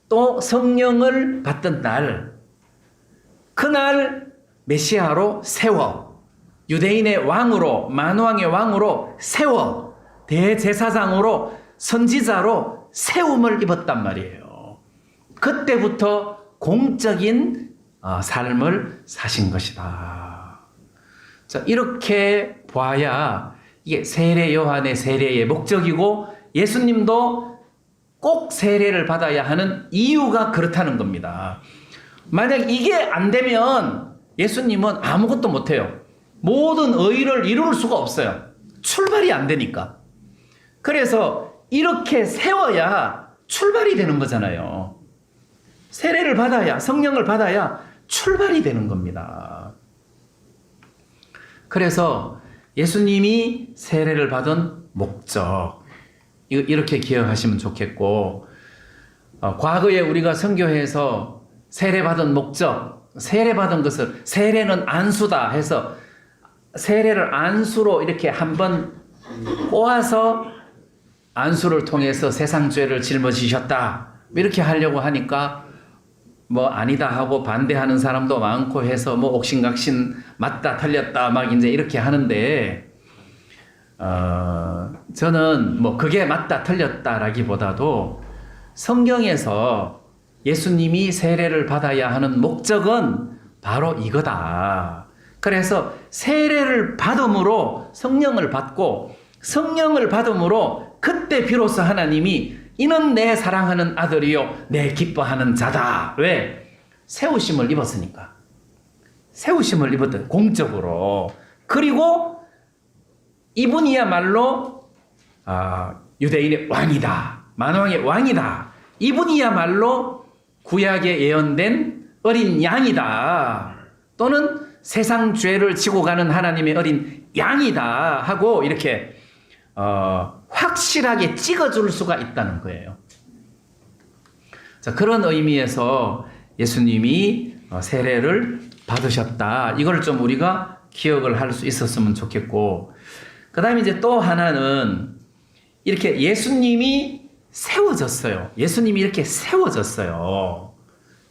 또 성령을 받던 날 그날 메시아로 세워 유대인의 왕으로 만왕의 왕으로 세워 대제사장으로 선지자로 세움을 입었단 말이에요. 그때부터 공적인 삶을 사신 것이다. 자, 이렇게 봐야 이게 세례 요한의 세례의 목적이고 예수님도 꼭 세례를 받아야 하는 이유가 그렇다는 겁니다. 만약 이게 안 되면 예수님은 아무것도 못해요. 모든 의를 이룰 수가 없어요. 출발이 안 되니까. 그래서 이렇게 세워야 출발이 되는 거잖아요. 세례를 받아야, 성령을 받아야 출발이 되는 겁니다. 그래서 예수님이 세례를 받은 목적, 이렇게 기억하시면 좋겠고, 과거에 우리가 선교회에서 세례받은 목적, 세례받은 것을 세례는 안수다 해서 세례를 안수로 이렇게 한번 꼬아서 안수를 통해서 세상 죄를 짊어지셨다 이렇게 하려고 하니까 아니다 하고 반대하는 사람도 많고 해서 옥신각신 맞다 틀렸다 막 이제 이렇게 하는데 저는 그게 맞다 틀렸다라기보다도 성경에서 예수님이 세례를 받아야 하는 목적은 바로 이거다. 그래서 세례를 받음으로 성령을 받고 성령을 받음으로 그때 비로소 하나님이 이는 내 사랑하는 아들이요 내 기뻐하는 자다. 왜? 세우심을 입었으니까. 세우심을 입었던 공적으로. 그리고 이분이야말로 유대인의 왕이다. 만왕의 왕이다. 이분이야말로 구약에 예언된 어린 양이다. 또는 세상 죄를 지고 가는 하나님의 어린 양이다 하고 이렇게 확실하게 찍어줄 수가 있다는 거예요. 자, 그런 의미에서 예수님이 세례를 받으셨다. 이걸 좀 우리가 기억을 할 수 있었으면 좋겠고, 그 다음에 이제 또 하나는 이렇게 예수님이 세워졌어요. 예수님이 이렇게 세워졌어요.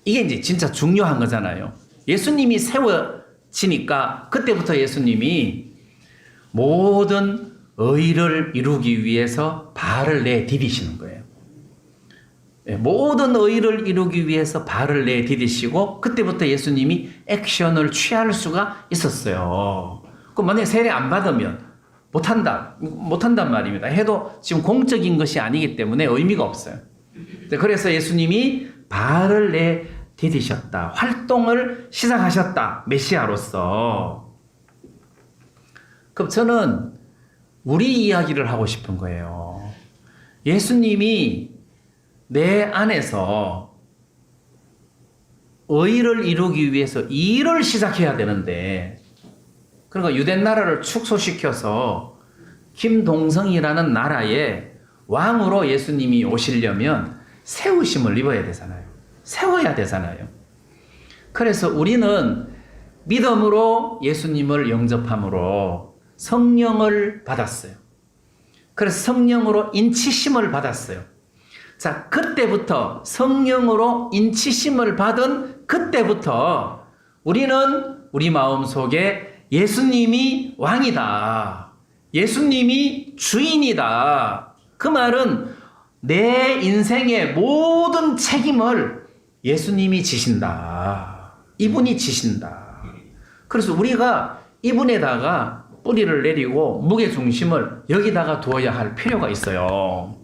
이게 이제 진짜 중요한 거잖아요. 예수님이 세워지니까 그때부터 예수님이 모든 의를 이루기 위해서 발을 내디디시는 거예요. 모든 의를 이루기 위해서 발을 내디디시고 그때부터 예수님이 액션을 취할 수가 있었어요. 그럼 만약에 세례 안 받으면 못한단 말입니다. 해도 지금 공적인 것이 아니기 때문에 의미가 없어요. 그래서 예수님이 발을 내디디셨다. 활동을 시작하셨다. 메시아로서. 그럼 저는 우리 이야기를 하고 싶은 거예요. 예수님이 내 안에서 의를 이루기 위해서 일을 시작해야 되는데, 그러니까 유대 나라를 축소시켜서 김동성이라는 나라에 왕으로 예수님이 오시려면 세우심을 입어야 되잖아요. 세워야 되잖아요. 그래서 우리는 믿음으로 예수님을 영접함으로 성령을 받았어요. 그래서 성령으로 인치심을 받았어요. 자, 그때부터 성령으로 인치심을 받은 그때부터 우리는 우리 마음속에 예수님이 왕이다. 예수님이 주인이다. 그 말은 내 인생의 모든 책임을 예수님이 지신다. 이분이 지신다. 그래서 우리가 이분에다가 뿌리를 내리고 무게중심을 여기다가 두어야 할 필요가 있어요.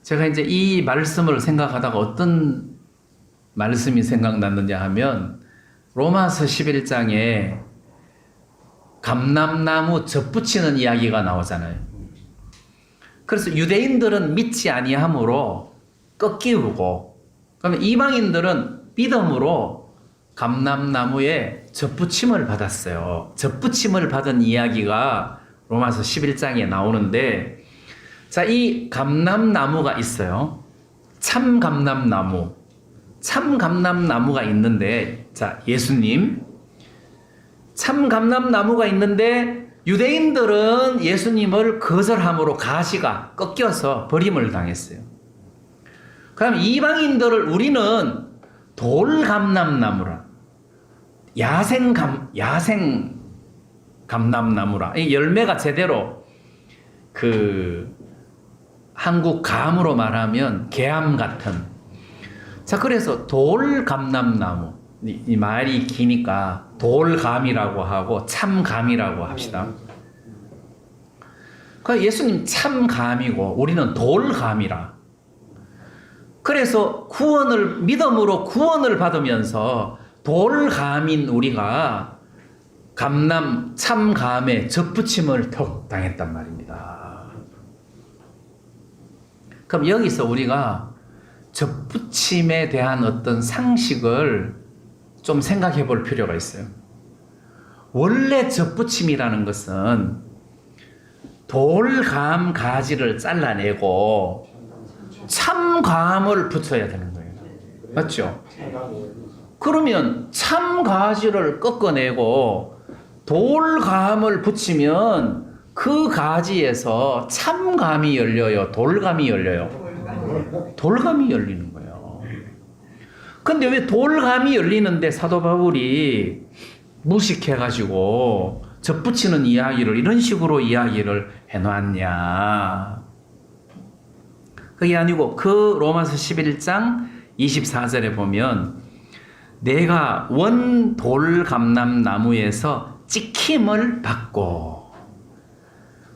제가 이제 이 말씀을 생각하다가 어떤 말씀이 생각났느냐 하면 로마서 11장에 감람나무 젖붙이는 이야기가 나오잖아요. 그래서 유대인들은 믿지 아니함으로 꺾이우고, 그러면 이방인들은 믿음으로 감람나무에 젖붙임을 받았어요. 젖붙임을 받은 이야기가 로마서 11장에 나오는데, 자, 이 감람나무가 있어요. 참 감람나무. 참 감람나무가 있는데, 자, 예수님. 참 감람나무가 있는데, 유대인들은 예수님을 거절함으로 가시가 꺾여서 버림을 당했어요. 그럼 이방인들을 우리는 돌감람나무라. 야생 감람나무라. 이 열매가 제대로 한국 감으로 말하면 개암 같은. 자, 그래서 돌감람나무. 이 말이 기니까 돌감이라고 하고 참감이라고 합시다. 그 예수님 참감이고 우리는 돌감이라. 그래서 믿음으로 구원을 받으면서 돌감인 우리가 참감에 젖붙임을 턱 당했단 말입니다. 그럼 여기서 우리가 젖붙임에 대한 어떤 상식을 좀 생각해 볼 필요가 있어요. 원래 젖붙임이라는 것은 돌감 가지를 잘라내고 참감을 붙여야 되는 거예요. 맞죠? 그러면 참가지를 꺾어내고 돌감을 붙이면 그 가지에서 참감이 열려요? 돌감이 열려요? 돌감이 열리는 거예요. 근데 왜 돌감이 열리는데 사도 바울이 무식해가지고 젖붙이는 이야기를 이런 식으로 이야기를 해놨냐? 그게 아니고 그 로마서 11장 24절에 보면 내가 원 돌감람나무에서 찍힘을 받고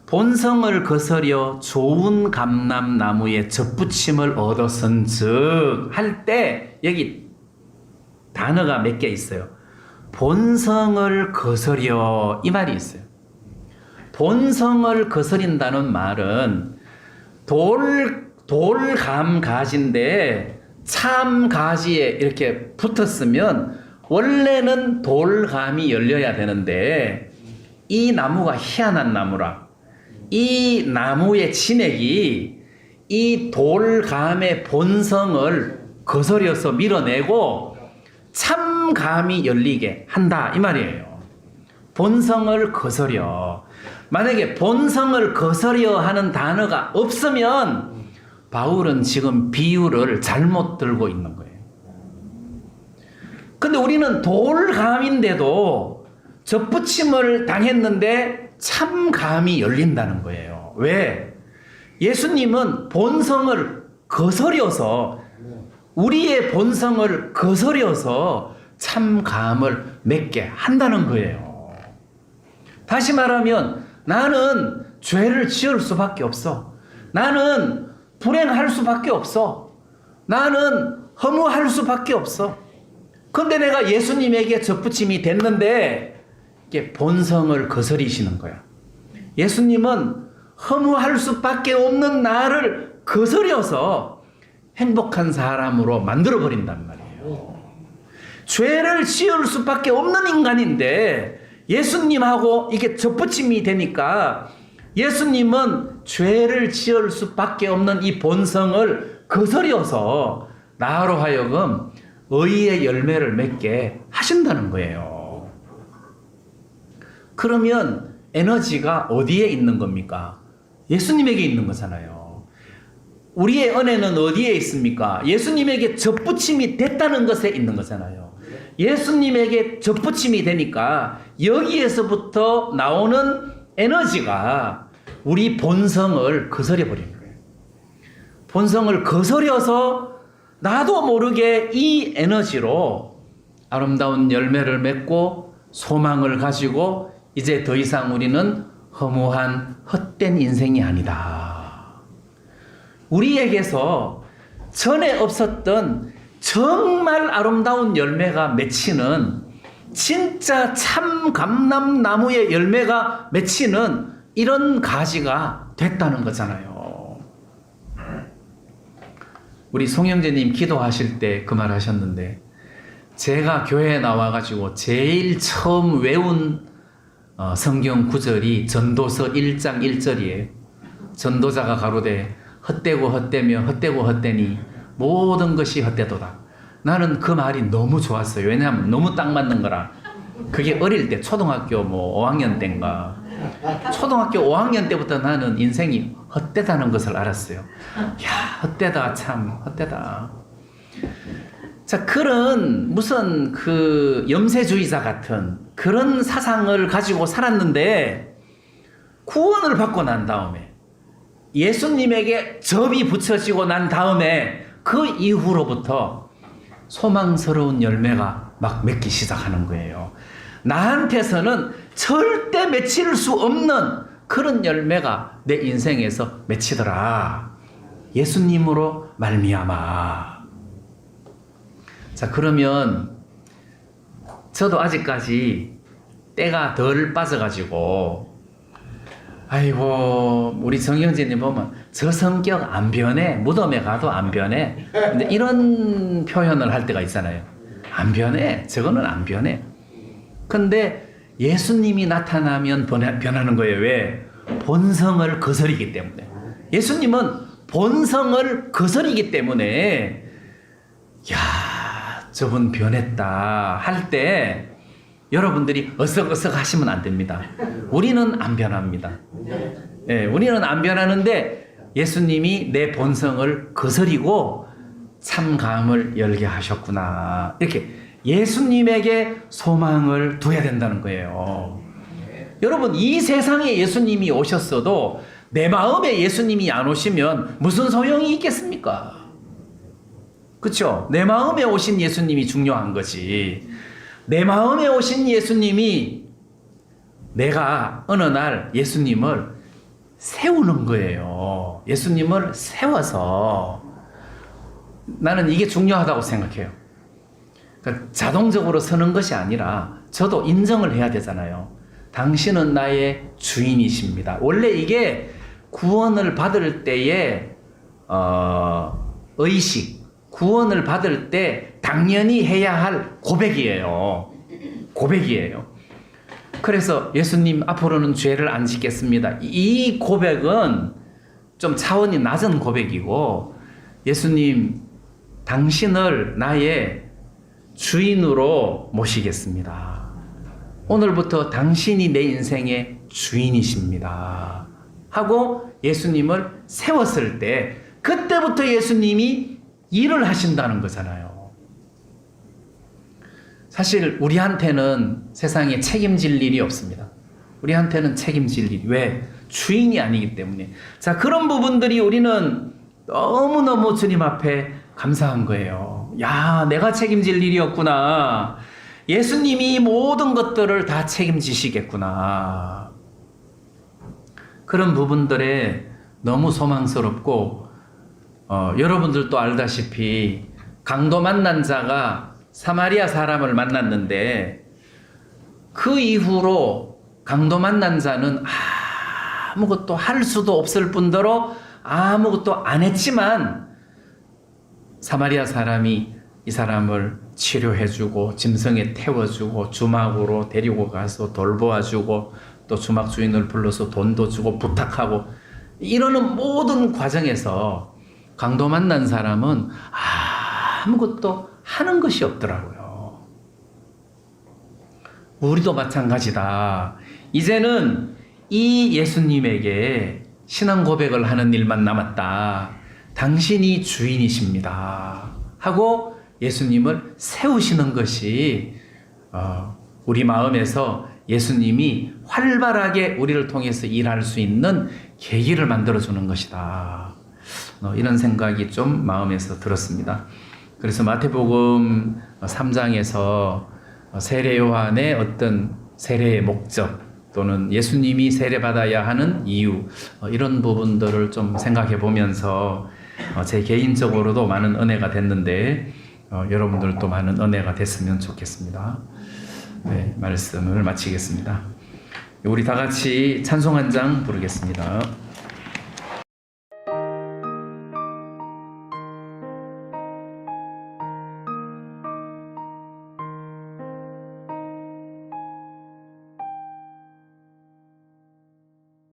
본성을 거스려 좋은 감람나무에 젖붙임을 얻었은즉 할 때 여기 단어가 몇 개 있어요. 본성을 거스려 이 말이 있어요. 본성을 거스린다는 말은 돌감 가지인데 참 가지에 이렇게 붙었으면 원래는 돌감이 열려야 되는데 이 나무가 희한한 나무라. 이 나무의 진액이 이 돌감의 본성을 거스려서 밀어내고 참감이 열리게 한다 이 말이에요. 본성을 거스려. 만약에 본성을 거스려 하는 단어가 없으면 바울은 지금 비유를 잘못 들고 있는 거예요. 근데 우리는 돌감인데도 젖붙임을 당했는데 참감이 열린다는 거예요. 왜? 예수님은 본성을 거스려서 우리의 본성을 거스려서 참감을 맺게 한다는 거예요. 다시 말하면 나는 죄를 지을 수밖에 없어. 나는 불행할 수밖에 없어. 나는 허무할 수밖에 없어. 근데 내가 예수님에게 젖붙임이 됐는데 이게 본성을 거스리시는 거야. 예수님은 허무할 수밖에 없는 나를 거스려서 행복한 사람으로 만들어버린단 말이에요. 죄를 지을 수밖에 없는 인간인데 예수님하고 이게 접붙임이 되니까 예수님은 죄를 지을 수밖에 없는 이 본성을 거스려서 나로 하여금 의의 열매를 맺게 하신다는 거예요. 그러면 에너지가 어디에 있는 겁니까? 예수님에게 있는 거잖아요. 우리의 은혜는 어디에 있습니까? 예수님에게 접붙임이 됐다는 것에 있는 거잖아요. 예수님에게 접붙임이 되니까 여기에서부터 나오는 에너지가 우리 본성을 거스려 버리는 거예요. 본성을 거스려서 나도 모르게 이 에너지로 아름다운 열매를 맺고 소망을 가지고 이제 더 이상 우리는 허무한 헛된 인생이 아니다. 우리에게서 전에 없었던 정말 아름다운 열매가 맺히는 진짜 참 감람나무의 열매가 맺히는 이런 가지가 됐다는 거잖아요. 우리 송영재님 기도하실 때 그 말 하셨는데 제가 교회에 나와가지고 제일 처음 외운 성경 구절이 전도서 1장 1절이에요. 전도자가 가로되 헛되고 헛되며 헛되고 헛되니 모든 것이 헛되도다. 나는 그 말이 너무 좋았어요. 왜냐하면 너무 딱 맞는 거라. 그게 어릴 때 초등학교 5학년 때인가 초등학교 5학년 때부터 나는 인생이 헛되다는 것을 알았어요. 야, 헛되다, 참 헛되다. 자, 그런 무슨 그 염세주의자 같은 그런 사상을 가지고 살았는데 구원을 받고 난 다음에 예수님에게 접이 붙여지고 난 다음에 그 이후로부터 소망스러운 열매가 막 맺기 시작하는 거예요. 나한테서는 절대 맺힐 수 없는 그런 열매가 내 인생에서 맺히더라. 예수님으로 말미암아. 자, 그러면 저도 아직까지 때가 덜 빠져가지고 아이고 우리 정영진님 보면 저 성격 안 변해. 무덤에 가도 안 변해. 근데 이런 표현을 할 때가 있잖아요. 안 변해. 저거는 안 변해. 근데 예수님이 나타나면 변하는 거예요. 왜? 본성을 거스리기 때문에. 예수님은 본성을 거스리기 때문에 야, 저분 변했다 할 때 여러분들이 어석어석 하시면 안 됩니다. 우리는 안 변합니다. 예, 우리는 안 변하는데 예수님이 내 본성을 거스리고 참감을 열게 하셨구나. 이렇게 예수님에게 소망을 둬야 된다는 거예요. 여러분, 이 세상에 예수님이 오셨어도 내 마음에 예수님이 안 오시면 무슨 소용이 있겠습니까? 그렇죠? 내 마음에 오신 예수님이 중요한 거지. 내 마음에 오신 예수님이 내가 어느 날 예수님을 세우는 거예요. 예수님을 세워서 나는 이게 중요하다고 생각해요. 그러니까 자동적으로 서는 것이 아니라 저도 인정을 해야 되잖아요. 당신은 나의 주인이십니다. 원래 이게 구원을 받을 때의 의식, 구원을 받을 때 당연히 해야 할 고백이에요. 고백이에요. 그래서 예수님 앞으로는 죄를 안 짓겠습니다. 이 고백은 좀 차원이 낮은 고백이고 예수님 당신을 나의 주인으로 모시겠습니다. 오늘부터 당신이 내 인생의 주인이십니다. 하고 예수님을 세웠을 때 그때부터 예수님이 일을 하신다는 거잖아요. 사실 우리한테는 세상에 책임질 일이 없습니다. 우리한테는 책임질 일이. 왜? 주인이 아니기 때문에. 자, 그런 부분들이 우리는 너무너무 주님 앞에 감사한 거예요. 야, 내가 책임질 일이 없구나. 예수님이 모든 것들을 다 책임지시겠구나. 그런 부분들에 너무 소망스럽고 여러분들도 알다시피 강도 만난 자가 사마리아 사람을 만났는데 그 이후로 강도 만난 자는 아무것도 할 수도 없을 뿐더러 아무것도 안 했지만 사마리아 사람이 이 사람을 치료해주고 짐승에 태워주고 주막으로 데리고 가서 돌보아주고 또 주막 주인을 불러서 돈도 주고 부탁하고 이러는 모든 과정에서 강도 만난 사람은 아무것도 하는 것이 없더라고요. 우리도 마찬가지다. 이제는 이 예수님에게 신앙 고백을 하는 일만 남았다. 당신이 주인이십니다. 하고 예수님을 세우시는 것이 우리 마음에서 예수님이 활발하게 우리를 통해서 일할 수 있는 계기를 만들어주는 것이다. 이런 생각이 좀 마음에서 들었습니다. 그래서 마태복음 3장에서 세례 요한의 어떤 세례의 목적 또는 예수님이 세례받아야 하는 이유 이런 부분들을 좀 생각해 보면서 제 개인적으로도 많은 은혜가 됐는데 여러분들도 많은 은혜가 됐으면 좋겠습니다. 네, 말씀을 마치겠습니다. 우리 다 같이 찬송 한 장 부르겠습니다.